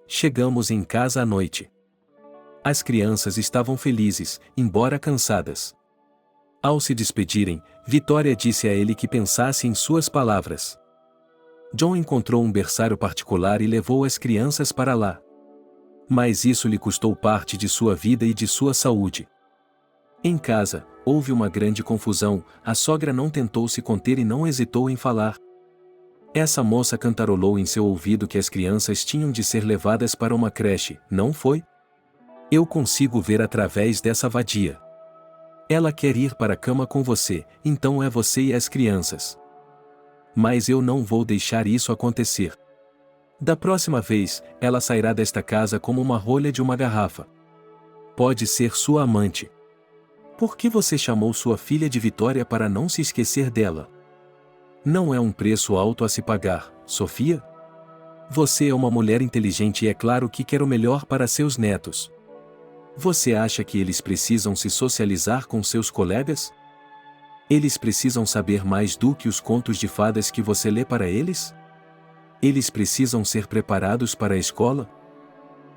Chegamos em casa à noite. As crianças estavam felizes, embora cansadas. Ao se despedirem, Vitória disse a ele que pensasse em suas palavras. John encontrou um berçário particular e levou as crianças para lá. Mas isso lhe custou parte de sua vida e de sua saúde. Em casa, houve uma grande confusão, a sogra não tentou se conter e não hesitou em falar. Essa moça cantarolou em seu ouvido que as crianças tinham de ser levadas para uma creche, não foi? Eu consigo ver através dessa vadia. Ela quer ir para a cama com você, então é você e as crianças. Mas eu não vou deixar isso acontecer. Da próxima vez, ela sairá desta casa como uma rolha de uma garrafa. Pode ser sua amante. Por que você chamou sua filha de Vitória para não se esquecer dela? Não é um preço alto a se pagar, Sofia? Você é uma mulher inteligente e é claro que quer o melhor para seus netos. Você acha que eles precisam se socializar com seus colegas? Eles precisam saber mais do que os contos de fadas que você lê para eles? Eles precisam ser preparados para a escola?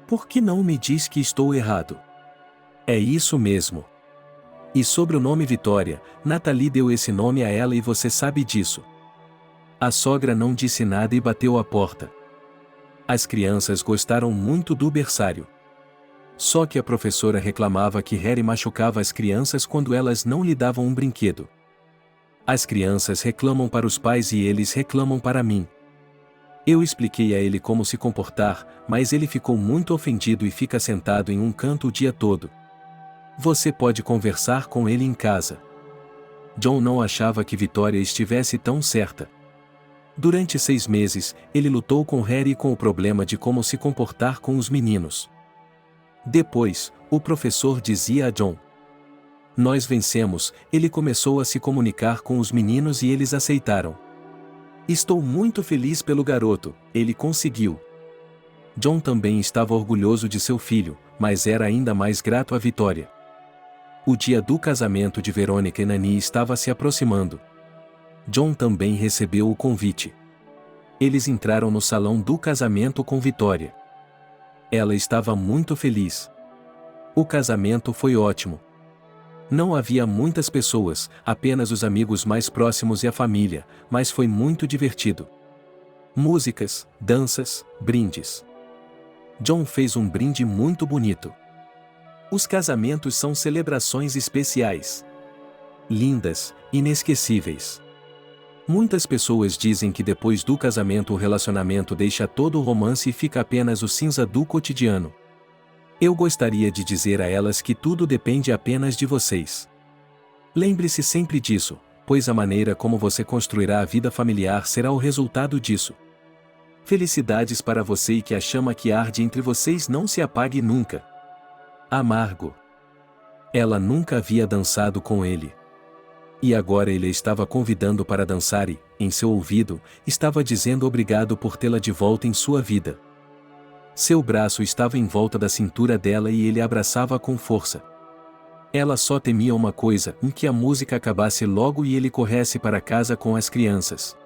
Por que não me diz que estou errado? É isso mesmo. E sobre o nome Vitória, Nathalie deu esse nome a ela e você sabe disso. A sogra não disse nada e bateu a porta. As crianças gostaram muito do berçário. Só que a professora reclamava que Harry machucava as crianças quando elas não lhe davam um brinquedo. As crianças reclamam para os pais e eles reclamam para mim. Eu expliquei a ele como se comportar, mas ele ficou muito ofendido e fica sentado em um canto o dia todo. Você pode conversar com ele em casa. John não achava que Vitória estivesse tão certa. Durante 6 meses, ele lutou com Harry com o problema de como se comportar com os meninos. Depois, o professor dizia a John: nós vencemos, ele começou a se comunicar com os meninos e eles aceitaram. Estou muito feliz pelo garoto, ele conseguiu. John também estava orgulhoso de seu filho, mas era ainda mais grato à Vitória. O dia do casamento de Verônica e Nani estava se aproximando. John também recebeu o convite. Eles entraram no salão do casamento com Vitória. Ela estava muito feliz. O casamento foi ótimo. Não havia muitas pessoas, apenas os amigos mais próximos e a família, mas foi muito divertido. Músicas, danças, brindes. John fez um brinde muito bonito. Os casamentos são celebrações especiais. Lindas, inesquecíveis. Muitas pessoas dizem que depois do casamento o relacionamento deixa todo o romance e fica apenas o cinza do cotidiano. Eu gostaria de dizer a elas que tudo depende apenas de vocês. Lembre-se sempre disso, pois a maneira como você construirá a vida familiar será o resultado disso. Felicidades para você e que a chama que arde entre vocês não se apague nunca. Amargo. Ela nunca havia dançado com ele. E agora ele a estava convidando para dançar e, em seu ouvido, estava dizendo obrigado por tê-la de volta em sua vida. Seu braço estava em volta da cintura dela e ele a abraçava com força. Ela só temia uma coisa, em que a música acabasse logo e ele corresse para casa com as crianças.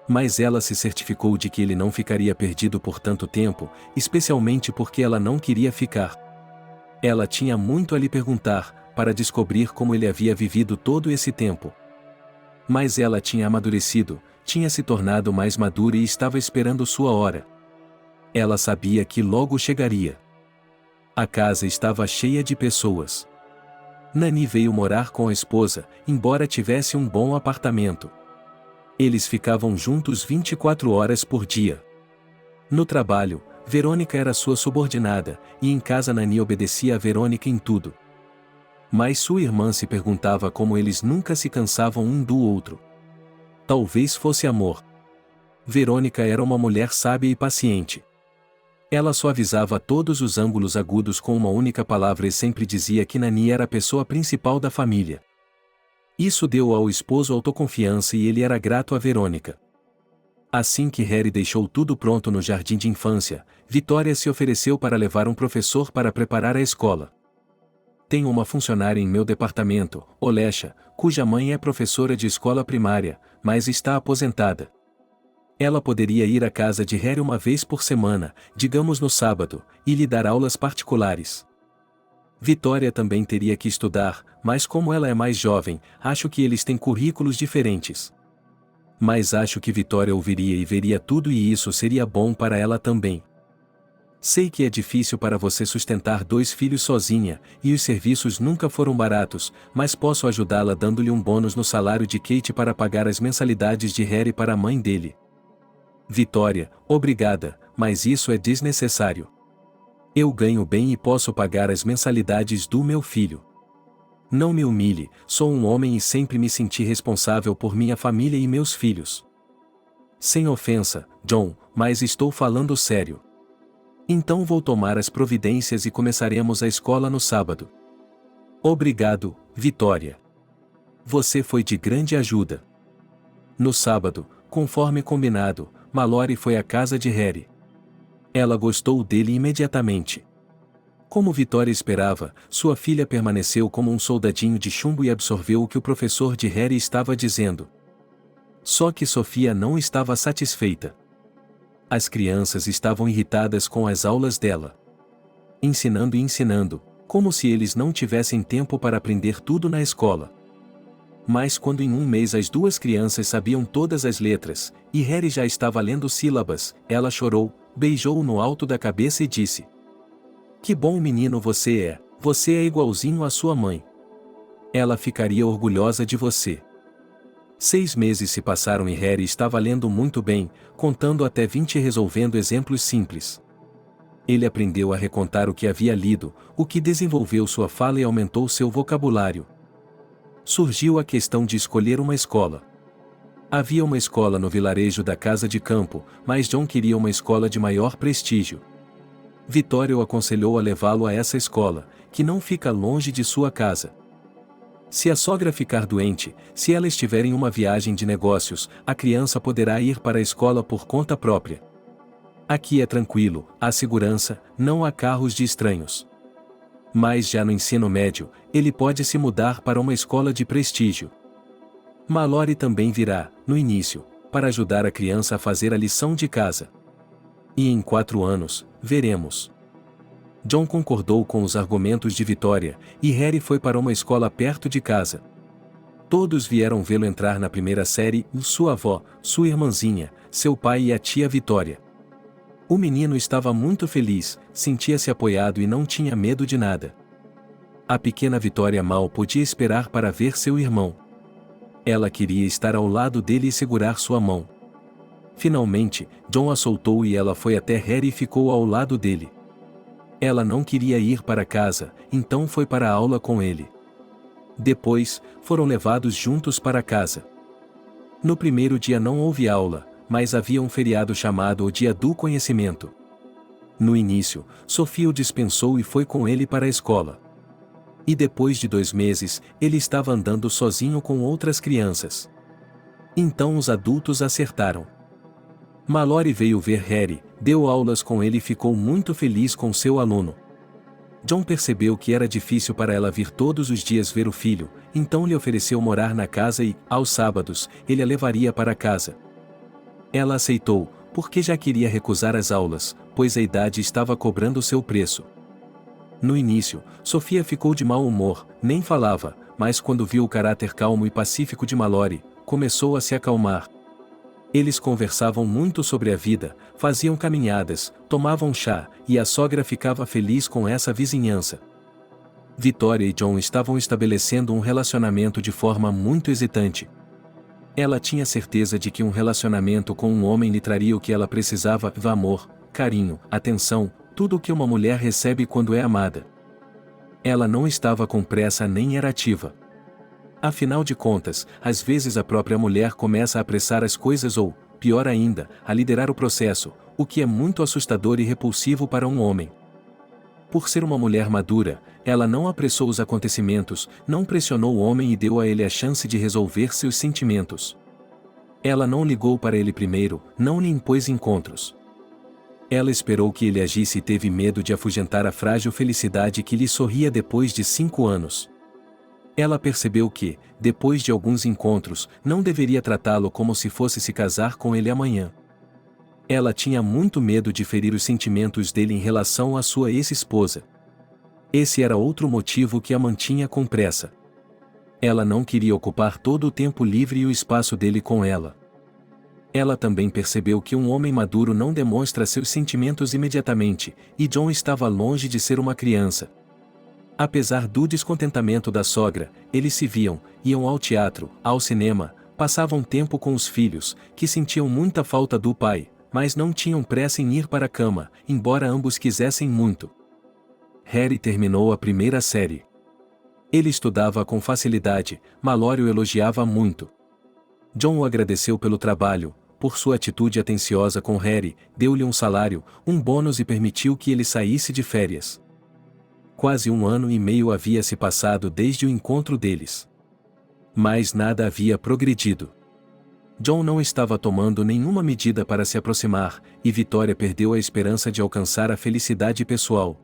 Mas ela se certificou de que ele não ficaria perdido por tanto tempo, especialmente porque ela não queria ficar. Ela tinha muito a lhe perguntar, para descobrir como ele havia vivido todo esse tempo. Mas ela tinha amadurecido, tinha se tornado mais madura e estava esperando sua hora. Ela sabia que logo chegaria. A casa estava cheia de pessoas. Nani veio morar com a esposa, embora tivesse um bom apartamento. Eles ficavam juntos 24 horas por dia. No trabalho, Verônica era sua subordinada, e em casa Nani obedecia a Verônica em tudo. Mas sua irmã se perguntava como eles nunca se cansavam um do outro. Talvez fosse amor. Verônica era uma mulher sábia e paciente. Ela suavizava todos os ângulos agudos com uma única palavra e sempre dizia que Nani era a pessoa principal da família. Isso deu ao esposo autoconfiança e ele era grato a Verônica. Assim que Harry deixou tudo pronto no jardim de infância, Vitória se ofereceu para levar um professor para preparar a escola. Tenho uma funcionária em meu departamento, Olesha, cuja mãe é professora de escola primária, mas está aposentada. Ela poderia ir à casa de Harry uma vez por semana, digamos no sábado, e lhe dar aulas particulares. Vitória também teria que estudar, mas como ela é mais jovem, acho que eles têm currículos diferentes. Mas acho que Vitória ouviria e veria tudo e isso seria bom para ela também. Sei que é difícil para você sustentar 2 filhos sozinha, e os serviços nunca foram baratos, mas posso ajudá-la dando-lhe um bônus no salário de Kate para pagar as mensalidades de Harry para a mãe dele. Vitória, obrigada, mas isso é desnecessário. Eu ganho bem e posso pagar as mensalidades do meu filho. Não me humilhe, sou um homem e sempre me senti responsável por minha família e meus filhos. Sem ofensa, John, mas estou falando sério. Então vou tomar as providências e começaremos a escola no sábado. Obrigado, Vitória. Você foi de grande ajuda. No sábado, conforme combinado, Mallory foi à casa de Harry. Ela gostou dele imediatamente. Como Vitória esperava, sua filha permaneceu como um soldadinho de chumbo e absorveu o que o professor de Harry estava dizendo. Só que Sofia não estava satisfeita. As crianças estavam irritadas com as aulas dela. Ensinando e ensinando, como se eles não tivessem tempo para aprender tudo na escola. Mas quando em um mês as 2 crianças sabiam todas as letras, e Harry já estava lendo sílabas, ela chorou, beijou-o no alto da cabeça e disse: "Que bom menino você é igualzinho à sua mãe. Ela ficaria orgulhosa de você." 6 meses se passaram e Harry estava lendo muito bem, contando até 20 e resolvendo exemplos simples. Ele aprendeu a recontar o que havia lido, o que desenvolveu sua fala e aumentou seu vocabulário. Surgiu a questão de escolher uma escola. Havia uma escola no vilarejo da casa de campo, mas John queria uma escola de maior prestígio. Vitória o aconselhou a levá-lo a essa escola, que não fica longe de sua casa. Se a sogra ficar doente, se ela estiver em uma viagem de negócios, a criança poderá ir para a escola por conta própria. Aqui é tranquilo, há segurança, não há carros de estranhos. Mas já no ensino médio, ele pode se mudar para uma escola de prestígio. Mallory também virá, no início, para ajudar a criança a fazer a lição de casa. E em 4 anos, veremos. John concordou com os argumentos de Vitória, e Harry foi para uma escola perto de casa. Todos vieram vê-lo entrar na primeira série, sua avó, sua irmãzinha, seu pai e a tia Vitória. O menino estava muito feliz, sentia-se apoiado e não tinha medo de nada. A pequena Vitória mal podia esperar para ver seu irmão. Ela queria estar ao lado dele e segurar sua mão. Finalmente, John a soltou e ela foi até Harry e ficou ao lado dele. Ela não queria ir para casa, então foi para a aula com ele. Depois, foram levados juntos para casa. No primeiro dia não houve aula, mas havia um feriado chamado o Dia do Conhecimento. No início, Sofia o dispensou e foi com ele para a escola. E depois de 2 meses, ele estava andando sozinho com outras crianças. Então os adultos acertaram. Mallory veio ver Harry, deu aulas com ele e ficou muito feliz com seu aluno. John percebeu que era difícil para ela vir todos os dias ver o filho, então lhe ofereceu morar na casa e, aos sábados, ele a levaria para casa. Ela aceitou, porque já queria recusar as aulas, pois a idade estava cobrando seu preço. No início, Sofia ficou de mau humor, nem falava, mas quando viu o caráter calmo e pacífico de Mallory, começou a se acalmar. Eles conversavam muito sobre a vida, faziam caminhadas, tomavam chá, e a sogra ficava feliz com essa vizinhança. Vitória e John estavam estabelecendo um relacionamento de forma muito hesitante. Ela tinha certeza de que um relacionamento com um homem lhe traria o que ela precisava: amor, carinho, atenção, tudo o que uma mulher recebe quando é amada. Ela não estava com pressa nem era ativa. Afinal de contas, às vezes a própria mulher começa a apressar as coisas ou, pior ainda, a liderar o processo, o que é muito assustador e repulsivo para um homem. Por ser uma mulher madura, ela não apressou os acontecimentos, não pressionou o homem e deu a ele a chance de resolver seus sentimentos. Ela não ligou para ele primeiro, não lhe impôs encontros. Ela esperou que ele agisse e teve medo de afugentar a frágil felicidade que lhe sorria depois de 5 anos. Ela percebeu que, depois de alguns encontros, não deveria tratá-lo como se fosse se casar com ele amanhã. Ela tinha muito medo de ferir os sentimentos dele em relação à sua ex-esposa. Esse era outro motivo que a mantinha com pressa. Ela não queria ocupar todo o tempo livre e o espaço dele com ela. Ela também percebeu que um homem maduro não demonstra seus sentimentos imediatamente, e John estava longe de ser uma criança. Apesar do descontentamento da sogra, eles se viam, iam ao teatro, ao cinema, passavam tempo com os filhos, que sentiam muita falta do pai, mas não tinham pressa em ir para a cama, embora ambos quisessem muito. Harry terminou a primeira série. Ele estudava com facilidade, Mallory o elogiava muito. John o agradeceu pelo trabalho, por sua atitude atenciosa com Harry, deu-lhe um salário, um bônus e permitiu que ele saísse de férias. Quase 1 ano e meio havia se passado desde o encontro deles. Mas nada havia progredido. John não estava tomando nenhuma medida para se aproximar, e Victoria perdeu a esperança de alcançar a felicidade pessoal.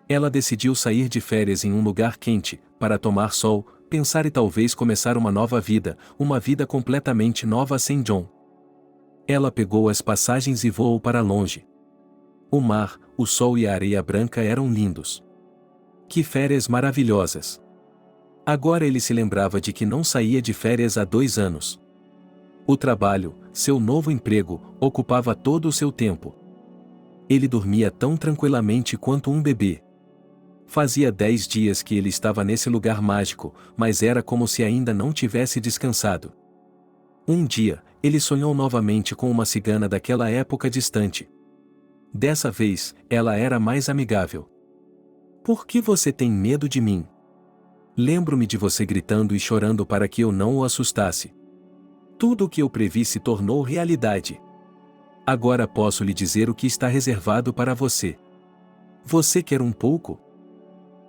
Ela decidiu sair de férias em um lugar quente, para tomar sol, pensar e talvez começar uma nova vida, uma vida completamente nova sem John. Ela pegou as passagens e voou para longe. O mar, o sol e a areia branca eram lindos. Que férias maravilhosas! Agora ele se lembrava de que não saía de férias há 2 anos. O trabalho, seu novo emprego, ocupava todo o seu tempo. Ele dormia tão tranquilamente quanto um bebê. Fazia 10 dias que ele estava nesse lugar mágico, mas era como se ainda não tivesse descansado. Um dia, ele sonhou novamente com uma cigana daquela época distante. Dessa vez, ela era mais amigável. Por que você tem medo de mim? Lembro-me de você gritando e chorando para que eu não o assustasse. Tudo o que eu previ se tornou realidade. Agora posso lhe dizer o que está reservado para você. Você quer um pouco?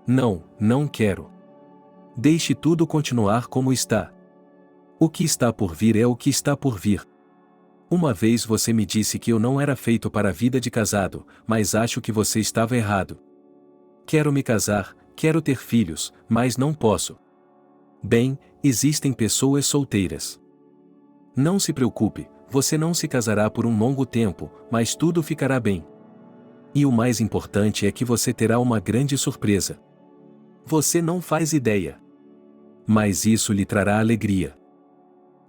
Não, não quero. Deixe tudo continuar como está. O que está por vir é o que está por vir. Uma vez você me disse que eu não era feito para a vida de casado, mas acho que você estava errado. Quero me casar, quero ter filhos, mas não posso. Bem, existem pessoas solteiras. Não se preocupe, você não se casará por um longo tempo, mas tudo ficará bem. E o mais importante é que você terá uma grande surpresa. Você não faz ideia. Mas isso lhe trará alegria.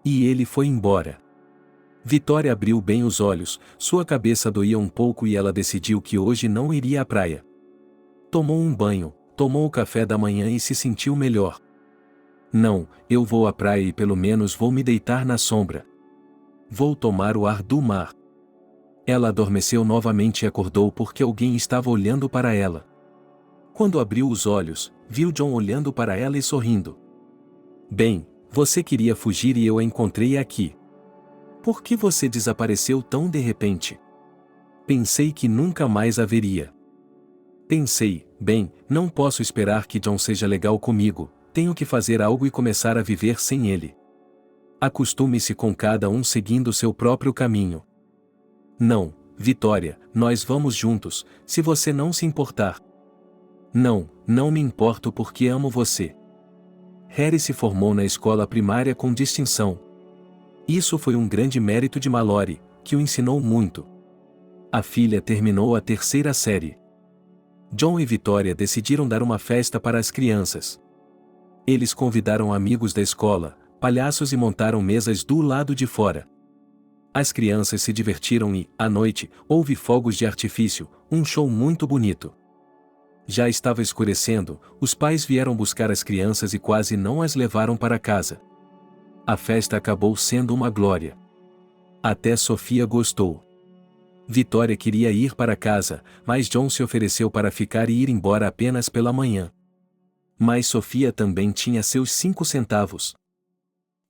E ele foi embora. Victoria abriu bem os olhos, sua cabeça doía um pouco e ela decidiu que hoje não iria à praia. Tomou um banho, tomou o café da manhã e se sentiu melhor. Não, eu vou à praia e pelo menos vou me deitar na sombra. Vou tomar o ar do mar. Ela adormeceu novamente e acordou porque alguém estava olhando para ela. Quando abriu os olhos, viu John olhando para ela e sorrindo. Bem, você queria fugir e eu a encontrei aqui. Por que você desapareceu tão de repente? Pensei que nunca mais a veria. Pensei, bem, não posso esperar que John seja legal comigo, tenho que fazer algo e começar a viver sem ele. Acostume-se com cada um seguindo seu próprio caminho. Não, Victoria, nós vamos juntos, se você não se importar. Não, não me importo porque amo você. Harry se formou na escola primária com distinção. Isso foi um grande mérito de Mallory, que o ensinou muito. A filha terminou a 3ª série. John e Victoria decidiram dar uma festa para as crianças. Eles convidaram amigos da escola, palhaços e montaram mesas do lado de fora. As crianças se divertiram e, à noite, houve fogos de artifício, um show muito bonito. Já estava escurecendo, os pais vieram buscar as crianças e quase não as levaram para casa. A festa acabou sendo uma glória. Até Sofia gostou. Victoria queria ir para casa, mas John se ofereceu para ficar e ir embora apenas pela manhã. Mas Sofia também tinha seus 5 centavos.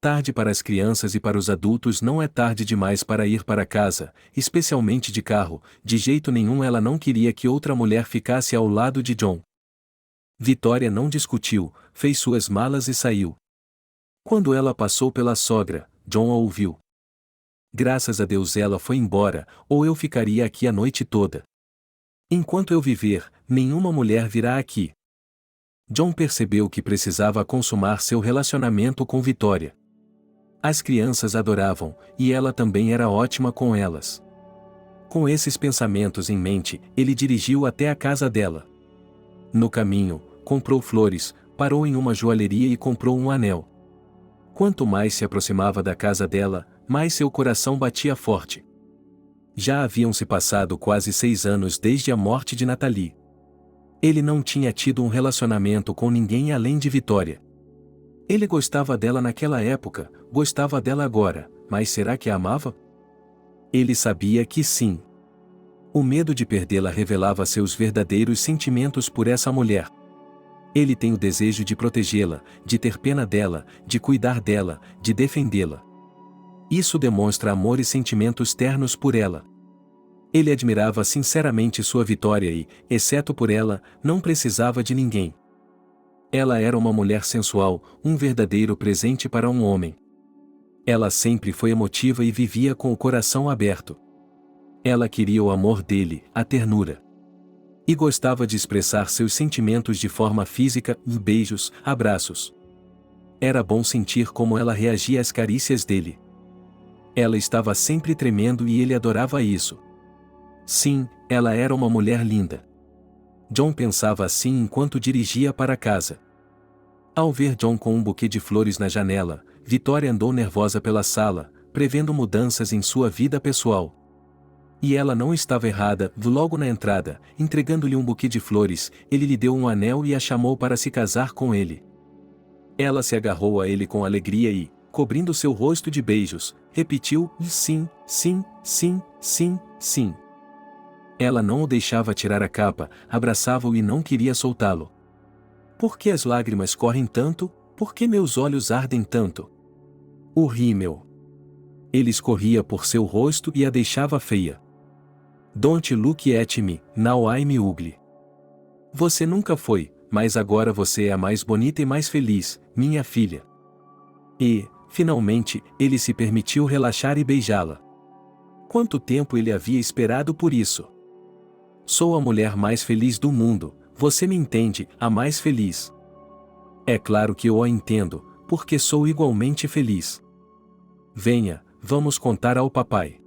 Tarde para as crianças e para os adultos não é tarde demais para ir para casa, especialmente de carro. De jeito nenhum ela não queria que outra mulher ficasse ao lado de John. Vitória não discutiu, fez suas malas e saiu. Quando ela passou pela sogra, John a ouviu. Graças a Deus ela foi embora, ou eu ficaria aqui a noite toda. Enquanto eu viver, nenhuma mulher virá aqui. John percebeu que precisava consumar seu relacionamento com Vitória. As crianças adoravam, e ela também era ótima com elas. Com esses pensamentos em mente, ele dirigiu até a casa dela. No caminho, comprou flores, parou em uma joalheria e comprou um anel. Quanto mais se aproximava da casa dela, mais seu coração batia forte. Já haviam se passado quase 6 anos desde a morte de Nathalie. Ele não tinha tido um relacionamento com ninguém além de Vitória. Ele gostava dela naquela época, gostava dela agora, mas será que a amava? Ele sabia que sim. O medo de perdê-la revelava seus verdadeiros sentimentos por essa mulher. Ele tem o desejo de protegê-la, de ter pena dela, de cuidar dela, de defendê-la. Isso demonstra amor e sentimentos ternos por ela. Ele admirava sinceramente sua Vitória e, exceto por ela, não precisava de ninguém. Ela era uma mulher sensual, um verdadeiro presente para um homem. Ela sempre foi emotiva e vivia com o coração aberto. Ela queria o amor dele, a ternura. E gostava de expressar seus sentimentos de forma física, beijos, abraços. Era bom sentir como ela reagia às carícias dele. Ela estava sempre tremendo e ele adorava isso. Sim, ela era uma mulher linda. John pensava assim enquanto dirigia para casa. Ao ver John com um buquê de flores na janela, Vitória andou nervosa pela sala, prevendo mudanças em sua vida pessoal. E ela não estava errada. Logo na entrada, entregando-lhe um buquê de flores, ele lhe deu um anel e a chamou para se casar com ele. Ela se agarrou a ele com alegria e, cobrindo seu rosto de beijos, repetiu: sim, sim, sim, sim, sim. Ela não o deixava tirar a capa, abraçava-o e não queria soltá-lo. Por que as lágrimas correm tanto? Por que meus olhos ardem tanto? O rímel. Ele escorria por seu rosto e a deixava feia. Don't look at me, now I'm ugly. Você nunca foi, mas agora você é a mais bonita e mais feliz, minha filha. E, finalmente, ele se permitiu relaxar e beijá-la. Quanto tempo ele havia esperado por isso? Sou a mulher mais feliz do mundo, você me entende, a mais feliz. É claro que eu a entendo, porque sou igualmente feliz. Venha, vamos contar ao papai.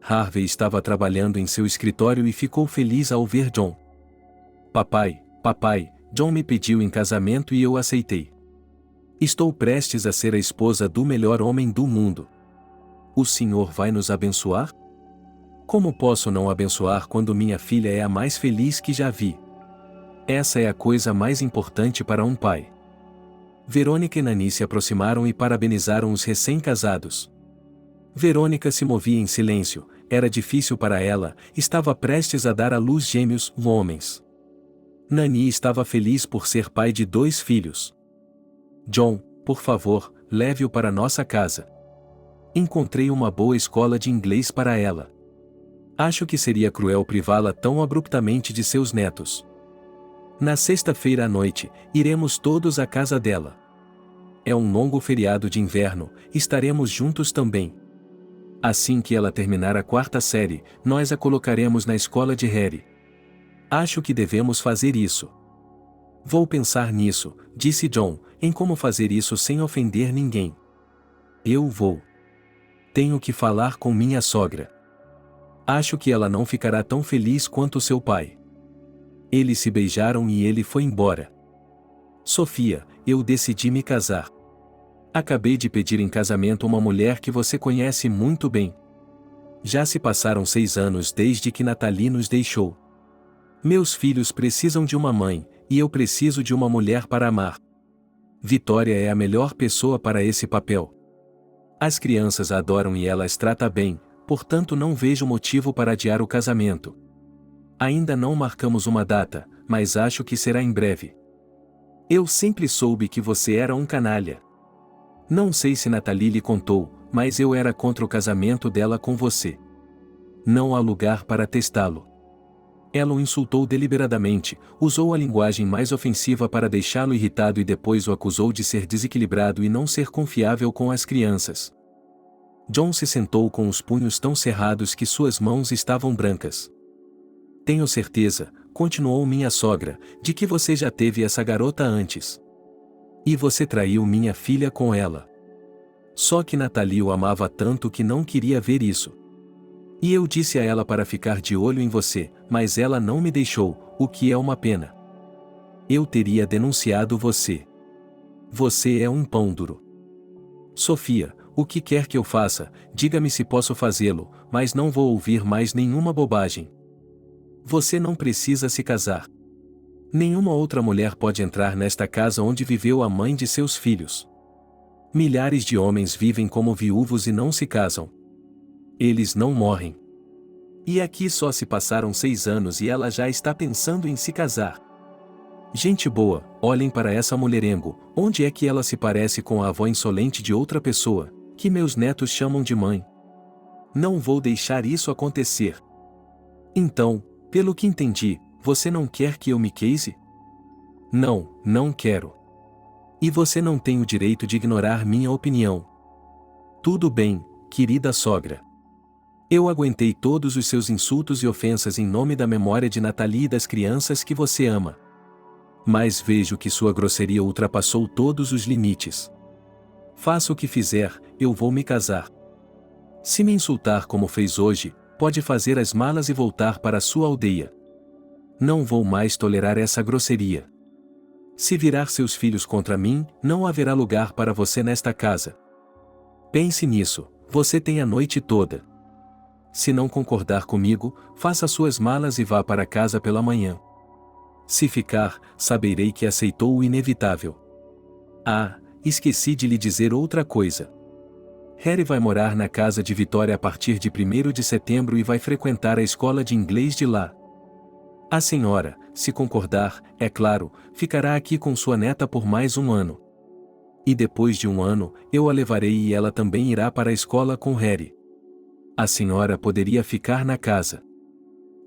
Harvey estava trabalhando em seu escritório e ficou feliz ao ver John. Papai, John me pediu em casamento e eu aceitei. Estou prestes a ser a esposa do melhor homem do mundo. O senhor vai nos abençoar? Como posso não abençoar quando minha filha é a mais feliz que já vi? Essa é a coisa mais importante para um pai. Verônica e Nani se aproximaram e parabenizaram os recém-casados. Verônica se movia em silêncio, era difícil para ela, estava prestes a dar à luz gêmeos, homens. Nani estava feliz por ser pai de 2 filhos. John, por favor, leve-o para nossa casa. Encontrei uma boa escola de inglês para ela. Acho que seria cruel privá-la tão abruptamente de seus netos. Na sexta-feira à noite, iremos todos à casa dela. É um longo feriado de inverno, estaremos juntos também. Assim que ela terminar a 4ª série, nós a colocaremos na escola de Harry. Acho que devemos fazer isso. Vou pensar nisso, disse John, em como fazer isso sem ofender ninguém. Eu vou. Tenho que falar com minha sogra. Acho que ela não ficará tão feliz quanto seu pai. Eles se beijaram e ele foi embora. Sofia, eu decidi me casar. Acabei de pedir em casamento uma mulher que você conhece muito bem. Já se passaram 6 anos desde que Nathalie nos deixou. Meus filhos precisam de uma mãe, e eu preciso de uma mulher para amar. Vitória é a melhor pessoa para esse papel. As crianças a adoram e ela as trata bem, portanto não vejo motivo para adiar o casamento. Ainda não marcamos uma data, mas acho que será em breve. Eu sempre soube que você era um canalha. Não sei se Nathalie lhe contou, mas eu era contra o casamento dela com você. Não há lugar para testá-lo. Ela o insultou deliberadamente, usou a linguagem mais ofensiva para deixá-lo irritado e depois o acusou de ser desequilibrado e não ser confiável com as crianças. John se sentou com os punhos tão cerrados que suas mãos estavam brancas. Tenho certeza, continuou minha sogra, de que você já teve essa garota antes. E você traiu minha filha com ela. Só que Nathalie o amava tanto que não queria ver isso. E eu disse a ela para ficar de olho em você, mas ela não me deixou, o que é uma pena. Eu teria denunciado você. Você é um pão duro. Sofia, o que quer que eu faça, diga-me se posso fazê-lo, mas não vou ouvir mais nenhuma bobagem. Você não precisa se casar. Nenhuma outra mulher pode entrar nesta casa onde viveu a mãe de seus filhos. Milhares de homens vivem como viúvos e não se casam. Eles não morrem. E aqui só se passaram 6 anos e ela já está pensando em se casar. Gente boa, olhem para essa mulherengo, onde é que ela se parece com a avó insolente de outra pessoa, que meus netos chamam de mãe? Não vou deixar isso acontecer. Então, pelo que entendi, você não quer que eu me case? Não, não quero. E você não tem o direito de ignorar minha opinião. Tudo bem, querida sogra. Eu aguentei todos os seus insultos e ofensas em nome da memória de Nathalie e das crianças que você ama. Mas vejo que sua grosseria ultrapassou todos os limites. Faça o que fizer, eu vou me casar. Se me insultar como fez hoje, pode fazer as malas e voltar para sua aldeia. Não vou mais tolerar essa grosseria. Se virar seus filhos contra mim, não haverá lugar para você nesta casa. Pense nisso, você tem a noite toda. Se não concordar comigo, faça suas malas e vá para casa pela manhã. Se ficar, saberei que aceitou o inevitável. Ah, esqueci de lhe dizer outra coisa. Harry vai morar na casa de Vitória a partir de 1º de setembro e vai frequentar a escola de inglês de lá. A senhora, se concordar, é claro, ficará aqui com sua neta por mais 1 ano. E depois de 1 ano, eu a levarei e ela também irá para a escola com Harry. A senhora poderia ficar na casa.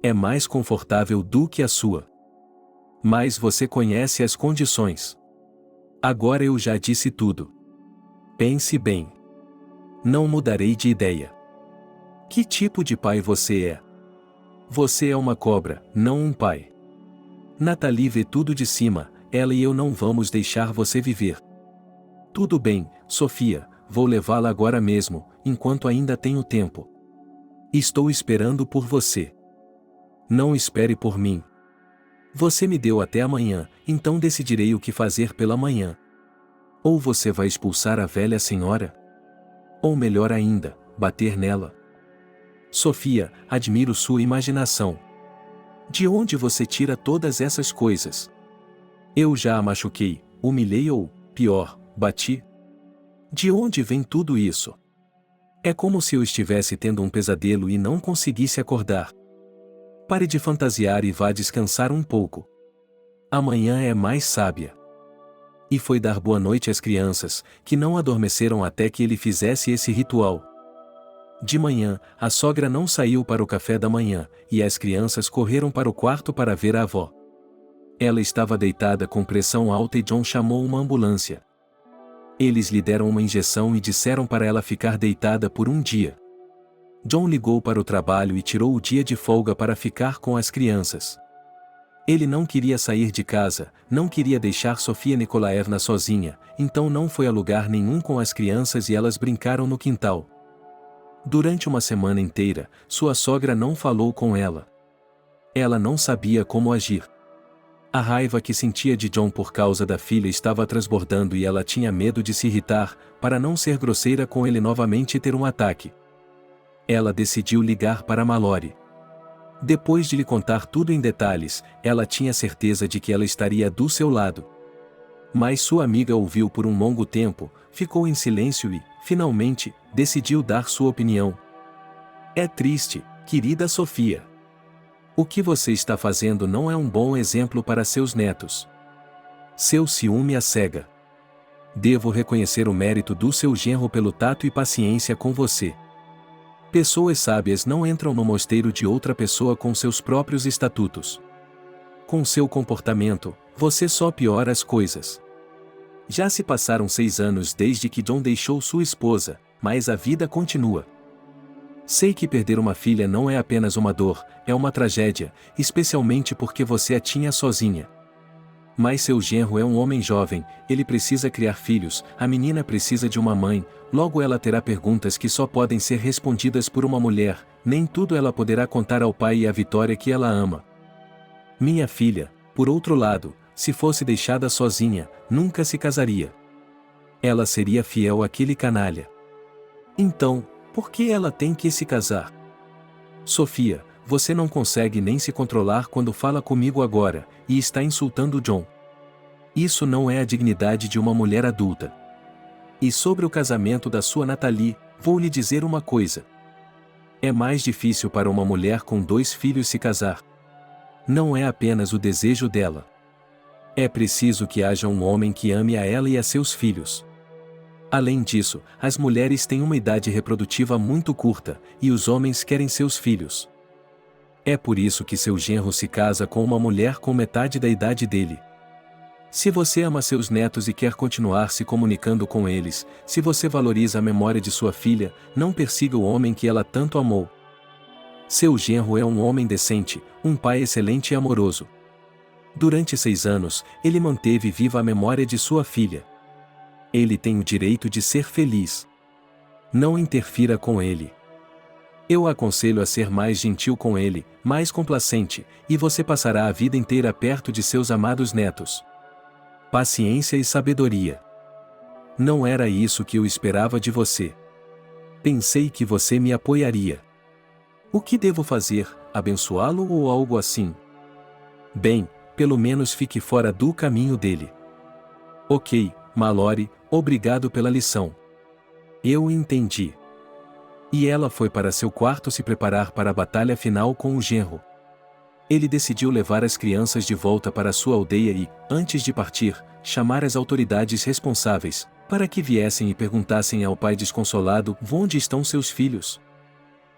É mais confortável do que a sua. Mas você conhece as condições. Agora eu já disse tudo. Pense bem. Não mudarei de ideia. Que tipo de pai você é? Você é uma cobra, não um pai. Nathalie vê tudo de cima, ela e eu não vamos deixar você viver. Tudo bem, Sofia, vou levá-la agora mesmo, enquanto ainda tenho tempo. Estou esperando por você. Não espere por mim. Você me deu até amanhã, então decidirei o que fazer pela manhã. Ou você vai expulsar a velha senhora? Ou melhor ainda, bater nela. Sofia, admiro sua imaginação. De onde você tira todas essas coisas? Eu já a machuquei, humilhei ou, pior, bati? De onde vem tudo isso? É como se eu estivesse tendo um pesadelo e não conseguisse acordar. Pare de fantasiar e vá descansar um pouco. Amanhã é mais sábia. E foi dar boa noite às crianças, que não adormeceram até que ele fizesse esse ritual. De manhã, a sogra não saiu para o café da manhã, e as crianças correram para o quarto para ver a avó. Ela estava deitada com pressão alta e John chamou uma ambulância. Eles lhe deram uma injeção e disseram para ela ficar deitada por 1 dia. John ligou para o trabalho e tirou o dia de folga para ficar com as crianças. Ele não queria sair de casa, não queria deixar Sofia Nikolaevna sozinha, então não foi a lugar nenhum com as crianças e elas brincaram no quintal. Durante uma semana inteira, sua sogra não falou com ela. Ela não sabia como agir. A raiva que sentia de John por causa da filha estava transbordando e ela tinha medo de se irritar, para não ser grosseira com ele novamente e ter um ataque. Ela decidiu ligar para Mallory. Depois de lhe contar tudo em detalhes, ela tinha certeza de que ela estaria do seu lado. Mas sua amiga ouviu por um longo tempo, ficou em silêncio e, finalmente, decidiu dar sua opinião. É triste, querida Sofia. O que você está fazendo não é um bom exemplo para seus netos. Seu ciúme a cega. Devo reconhecer o mérito do seu genro pelo tato e paciência com você. Pessoas sábias não entram no mosteiro de outra pessoa com seus próprios estatutos. Com seu comportamento, você só piora as coisas. Já se passaram 6 anos desde que John deixou sua esposa, mas a vida continua. Sei que perder uma filha não é apenas uma dor, é uma tragédia, especialmente porque você a tinha sozinha. Mas seu genro é um homem jovem, ele precisa criar filhos, a menina precisa de uma mãe, logo ela terá perguntas que só podem ser respondidas por uma mulher, nem tudo ela poderá contar ao pai e à Vitória que ela ama. Minha filha, por outro lado, se fosse deixada sozinha, nunca se casaria. Ela seria fiel àquele canalha. Então, por que ela tem que se casar? Sofia, você não consegue nem se controlar quando fala comigo agora, e está insultando John. Isso não é a dignidade de uma mulher adulta. E sobre o casamento da sua Nathalie, vou lhe dizer uma coisa. É mais difícil para uma mulher com 2 filhos se casar. Não é apenas o desejo dela. É preciso que haja um homem que ame a ela e a seus filhos. Além disso, as mulheres têm uma idade reprodutiva muito curta, e os homens querem seus filhos. É por isso que seu genro se casa com uma mulher com metade da idade dele. Se você ama seus netos e quer continuar se comunicando com eles, se você valoriza a memória de sua filha, não persiga o homem que ela tanto amou. Seu genro é um homem decente, um pai excelente e amoroso. Durante 6 anos, ele manteve viva a memória de sua filha. Ele tem o direito de ser feliz. Não interfira com ele. Eu o aconselho a ser mais gentil com ele, mais complacente, e você passará a vida inteira perto de seus amados netos. Paciência e sabedoria. Não era isso que eu esperava de você. Pensei que você me apoiaria. O que devo fazer, abençoá-lo ou algo assim? Bem, pelo menos fique fora do caminho dele. Ok, Mallory, obrigado pela lição. Eu entendi. E ela foi para seu quarto se preparar para a batalha final com o genro. Ele decidiu levar as crianças de volta para sua aldeia e, antes de partir, chamar as autoridades responsáveis, para que viessem e perguntassem ao pai desconsolado onde estão seus filhos.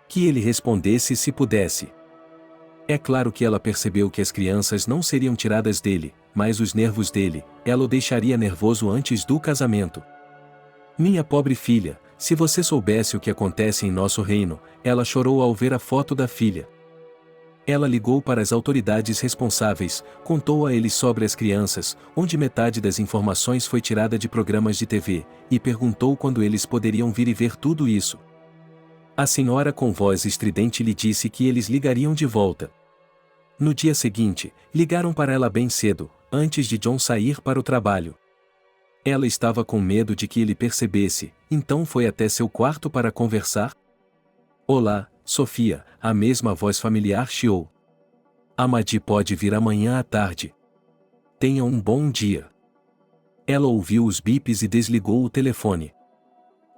Que ele respondesse se pudesse. É claro que ela percebeu que as crianças não seriam tiradas dele, mas os nervos dele, ela o deixaria nervoso antes do casamento. Minha pobre filha, se você soubesse o que acontece em nosso reino, ela chorou ao ver a foto da filha. Ela ligou para as autoridades responsáveis, contou a eles sobre as crianças, onde metade das informações foi tirada de programas de TV, e perguntou quando eles poderiam vir e ver tudo isso. A senhora com voz estridente lhe disse que eles ligariam de volta. No dia seguinte, ligaram para ela bem cedo, antes de John sair para o trabalho. Ela estava com medo de que ele percebesse, então foi até seu quarto para conversar. Olá, Sofia, a mesma voz familiar chiou. Amadi pode vir amanhã à tarde. Tenha um bom dia. Ela ouviu os bips e desligou o telefone.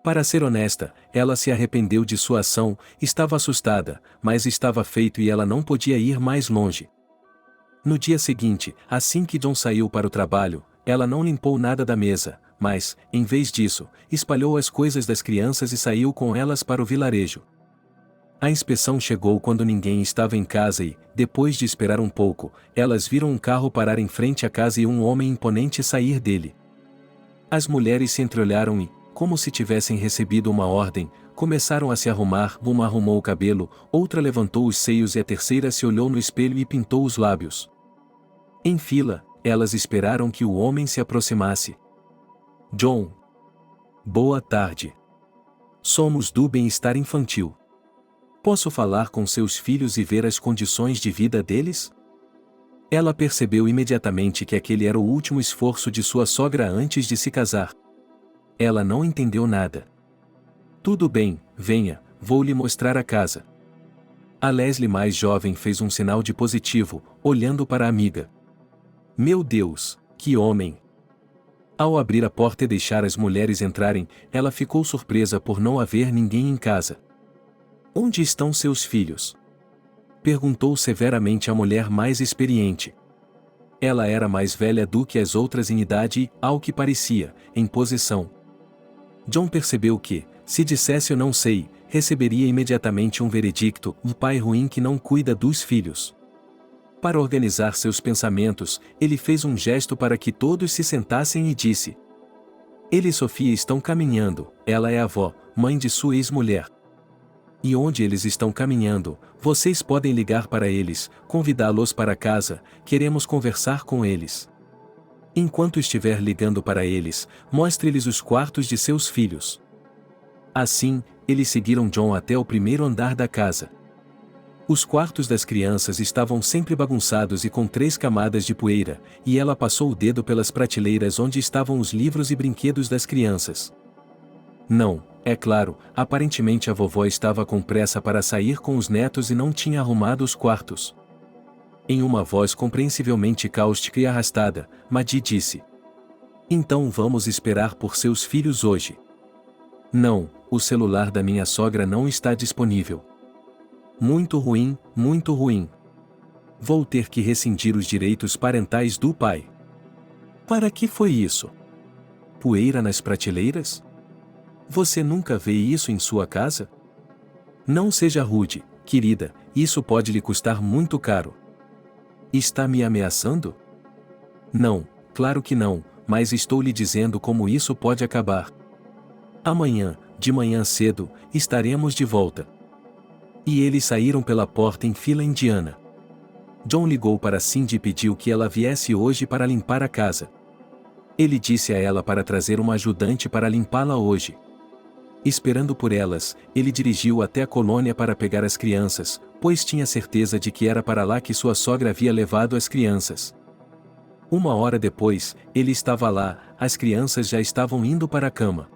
Para ser honesta, ela se arrependeu de sua ação, estava assustada, mas estava feito e ela não podia ir mais longe. No dia seguinte, assim que John saiu para o trabalho, ela não limpou nada da mesa, mas, em vez disso, espalhou as coisas das crianças e saiu com elas para o vilarejo. A inspeção chegou quando ninguém estava em casa e, depois de esperar um pouco, elas viram um carro parar em frente à casa e um homem imponente sair dele. As mulheres se entreolharam e, como se tivessem recebido uma ordem, começaram a se arrumar. Uma arrumou o cabelo, outra levantou os seios e a terceira se olhou no espelho e pintou os lábios. Em fila, elas esperaram que o homem se aproximasse. John. Boa tarde. Somos do bem-estar infantil. Posso falar com seus filhos e ver as condições de vida deles? Ela percebeu imediatamente que aquele era o último esforço de sua sogra antes de se casar. Ela não entendeu nada. Tudo bem, venha, vou lhe mostrar a casa. A Leslie mais jovem fez um sinal de positivo, olhando para a amiga. Meu Deus, que homem! Ao abrir a porta e deixar as mulheres entrarem, ela ficou surpresa por não haver ninguém em casa. Onde estão seus filhos? Perguntou severamente a mulher mais experiente. Ela era mais velha do que as outras em idade e, ao que parecia, em posição. John percebeu que, se dissesse eu não sei, receberia imediatamente um veredicto, um pai ruim que não cuida dos filhos. Para organizar seus pensamentos, ele fez um gesto para que todos se sentassem e disse: Ele e Sofia estão caminhando, ela é a avó, mãe de sua ex-mulher. E onde eles estão caminhando, vocês podem ligar para eles, convidá-los para casa, queremos conversar com eles. Enquanto estiver ligando para eles, mostre-lhes os quartos de seus filhos. Assim, eles seguiram John até o primeiro andar da casa. Os quartos das crianças estavam sempre bagunçados e com 3 camadas de poeira, e ela passou o dedo pelas prateleiras onde estavam os livros e brinquedos das crianças. Não, é claro, aparentemente a vovó estava com pressa para sair com os netos e não tinha arrumado os quartos. Em uma voz compreensivelmente cáustica e arrastada, Maddie disse: Então vamos esperar por seus filhos hoje. Não, o celular da minha sogra não está disponível. Muito ruim, muito ruim. Vou ter que rescindir os direitos parentais do pai. Para que foi isso? Poeira nas prateleiras? Você nunca vê isso em sua casa? Não seja rude, querida, isso pode lhe custar muito caro. Está me ameaçando? Não, claro que não, mas estou lhe dizendo como isso pode acabar. Amanhã, de manhã cedo, estaremos de volta. E eles saíram pela porta em fila indiana. John ligou para Cindy e pediu que ela viesse hoje para limpar a casa. Ele disse a ela para trazer uma ajudante para limpá-la hoje. Esperando por elas, ele dirigiu até a colônia para pegar as crianças, pois tinha certeza de que era para lá que sua sogra havia levado as crianças. 1 hora depois, ele estava lá, as crianças já estavam indo para a cama.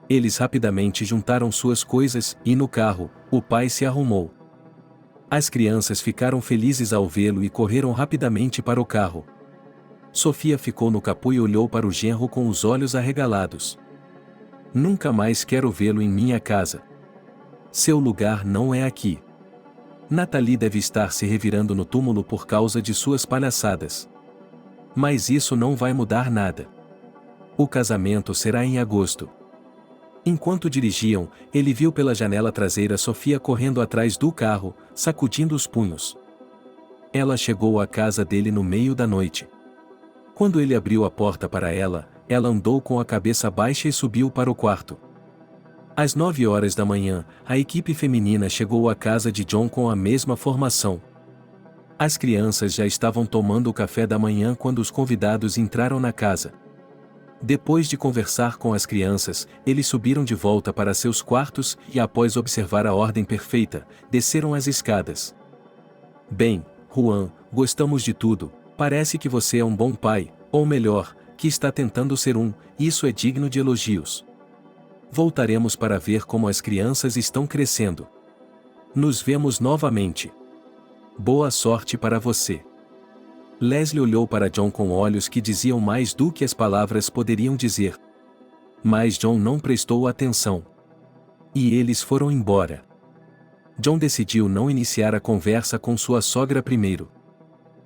Eles rapidamente juntaram suas coisas e no carro, o pai se arrumou. As crianças ficaram felizes ao vê-lo e correram rapidamente para o carro. Sofia ficou no capô e olhou para o genro com os olhos arregalados. Nunca mais quero vê-lo em minha casa. Seu lugar não é aqui. Nathalie deve estar se revirando no túmulo por causa de suas palhaçadas. Mas isso não vai mudar nada. O casamento será em agosto. Enquanto dirigiam, ele viu pela janela traseira Sofia correndo atrás do carro, sacudindo os punhos. Ela chegou à casa dele no meio da noite. Quando ele abriu a porta para ela, ela andou com a cabeça baixa e subiu para o quarto. Às 9 horas da manhã, a equipe feminina chegou à casa de John com a mesma formação. As crianças já estavam tomando o café da manhã quando os convidados entraram na casa. Depois de conversar com as crianças, eles subiram de volta para seus quartos e, após observar a ordem perfeita, desceram as escadas. Bem, Juan, gostamos de tudo, parece que você é um bom pai, ou melhor, que está tentando ser um, isso é digno de elogios. Voltaremos para ver como as crianças estão crescendo. Nos vemos novamente. Boa sorte para você. Leslie olhou para John com olhos que diziam mais do que as palavras poderiam dizer. Mas John não prestou atenção. E eles foram embora. John decidiu não iniciar a conversa com sua sogra primeiro.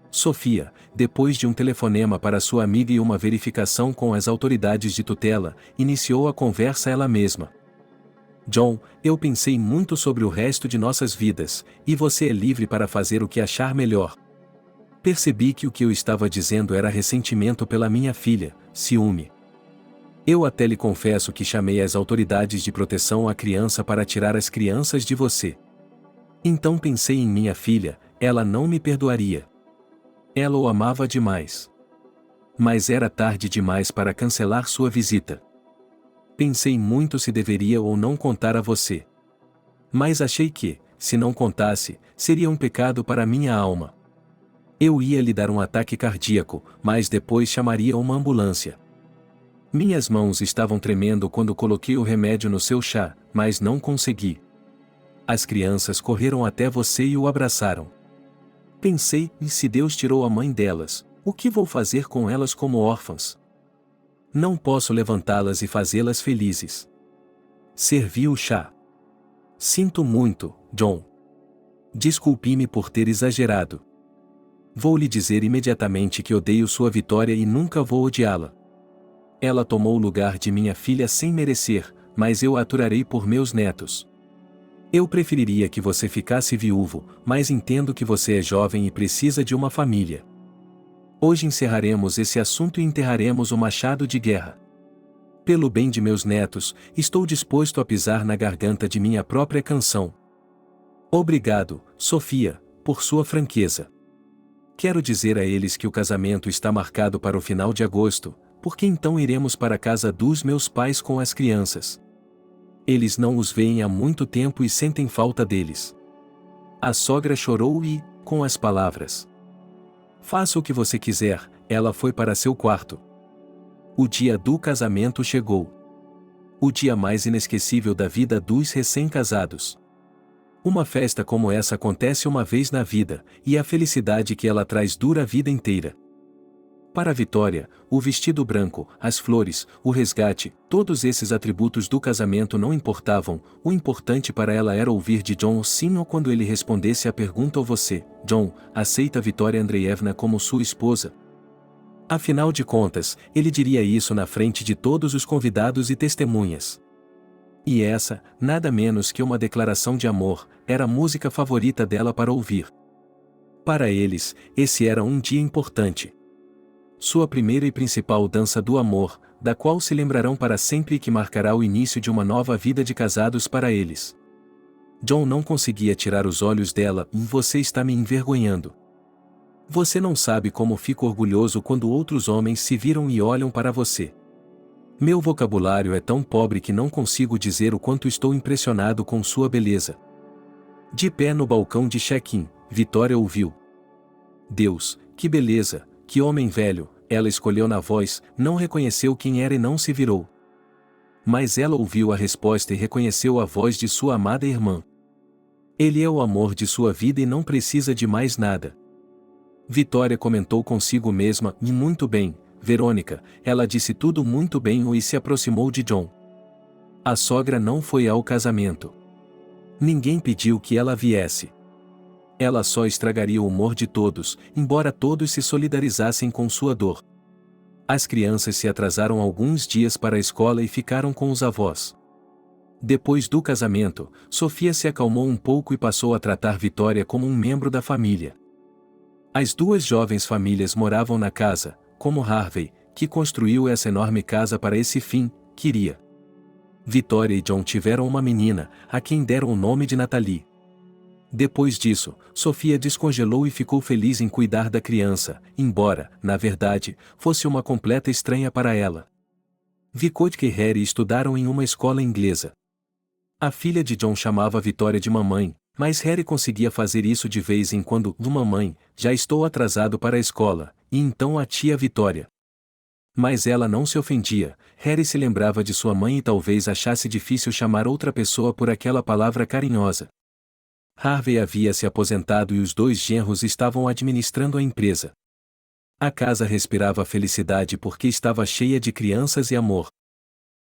Sofia, depois de um telefonema para sua amiga e uma verificação com as autoridades de tutela, iniciou a conversa ela mesma. John, eu pensei muito sobre o resto de nossas vidas, e você é livre para fazer o que achar melhor. Percebi que o que eu estava dizendo era ressentimento pela minha filha, ciúme. Eu até lhe confesso que chamei as autoridades de proteção à criança para tirar as crianças de você. Então pensei em minha filha, ela não me perdoaria. Ela o amava demais. Mas era tarde demais para cancelar sua visita. Pensei muito se deveria ou não contar a você. Mas achei que, se não contasse, seria um pecado para minha alma. Eu ia lhe dar um ataque cardíaco, mas depois chamaria uma ambulância. Minhas mãos estavam tremendo quando coloquei o remédio no seu chá, mas não consegui. As crianças correram até você e o abraçaram. Pensei, e se Deus tirou a mãe delas, o que vou fazer com elas como órfãs? Não posso levantá-las e fazê-las felizes. Servi o chá. Sinto muito, John. Desculpe-me por ter exagerado. Vou lhe dizer imediatamente que odeio sua Vitória e nunca vou odiá-la. Ela tomou o lugar de minha filha sem merecer, mas eu a aturarei por meus netos. Eu preferiria que você ficasse viúvo, mas entendo que você é jovem e precisa de uma família. Hoje encerraremos esse assunto e enterraremos o machado de guerra. Pelo bem de meus netos, estou disposto a pisar na garganta de minha própria canção. Obrigado, Sofia, por sua franqueza. Quero dizer a eles que o casamento está marcado para o final de agosto, porque então iremos para a casa dos meus pais com as crianças. Eles não os veem há muito tempo e sentem falta deles. A sogra chorou e, com as palavras: "Faça o que você quiser", ela foi para seu quarto. O dia do casamento chegou. O dia mais inesquecível da vida dos recém-casados. Uma festa como essa acontece uma vez na vida, e a felicidade que ela traz dura a vida inteira. Para a Vitória, o vestido branco, as flores, o resgate, todos esses atributos do casamento não importavam, o importante para ela era ouvir de John sim ou quando ele respondesse à pergunta ou você, John, aceita Vitória Andreevna como sua esposa? Afinal de contas, ele diria isso na frente de todos os convidados e testemunhas. E essa, nada menos que uma declaração de amor, era a música favorita dela para ouvir. Para eles, esse era um dia importante. Sua primeira e principal dança do amor, da qual se lembrarão para sempre e que marcará o início de uma nova vida de casados para eles. John não conseguia tirar os olhos dela. Você está me envergonhando. Você não sabe como fico orgulhoso quando outros homens se viram e olham para você. Meu vocabulário é tão pobre que não consigo dizer o quanto estou impressionado com sua beleza. De pé no balcão de check-in, Vitória ouviu. Deus, que beleza, que homem velho, ela escolheu na voz, não reconheceu quem era e não se virou. Mas ela ouviu a resposta e reconheceu a voz de sua amada irmã. Ele é o amor de sua vida e não precisa de mais nada. Vitória comentou consigo mesma, e muito bem, Verônica, ela disse tudo muito bem e se aproximou de John. A sogra não foi ao casamento. Ninguém pediu que ela viesse. Ela só estragaria o humor de todos, embora todos se solidarizassem com sua dor. As crianças se atrasaram alguns dias para a escola e ficaram com os avós. Depois do casamento, Sofia se acalmou um pouco e passou a tratar Vitória como um membro da família. As duas jovens famílias moravam na casa, como Harvey, que construiu essa enorme casa para esse fim, queria. Vitória e John tiveram uma menina, a quem deram o nome de Natalie. Depois disso, Sofia descongelou e ficou feliz em cuidar da criança, embora, na verdade, fosse uma completa estranha para ela. Vicode e Harry estudaram em uma escola inglesa. A filha de John chamava Vitória de mamãe, mas Harry conseguia fazer isso de vez em quando. Mamãe, já estou atrasado para a escola, e então a tia Vitória. Mas ela não se ofendia. Harry se lembrava de sua mãe e talvez achasse difícil chamar outra pessoa por aquela palavra carinhosa. Harvey havia se aposentado e os dois genros estavam administrando a empresa. A casa respirava felicidade porque estava cheia de crianças e amor.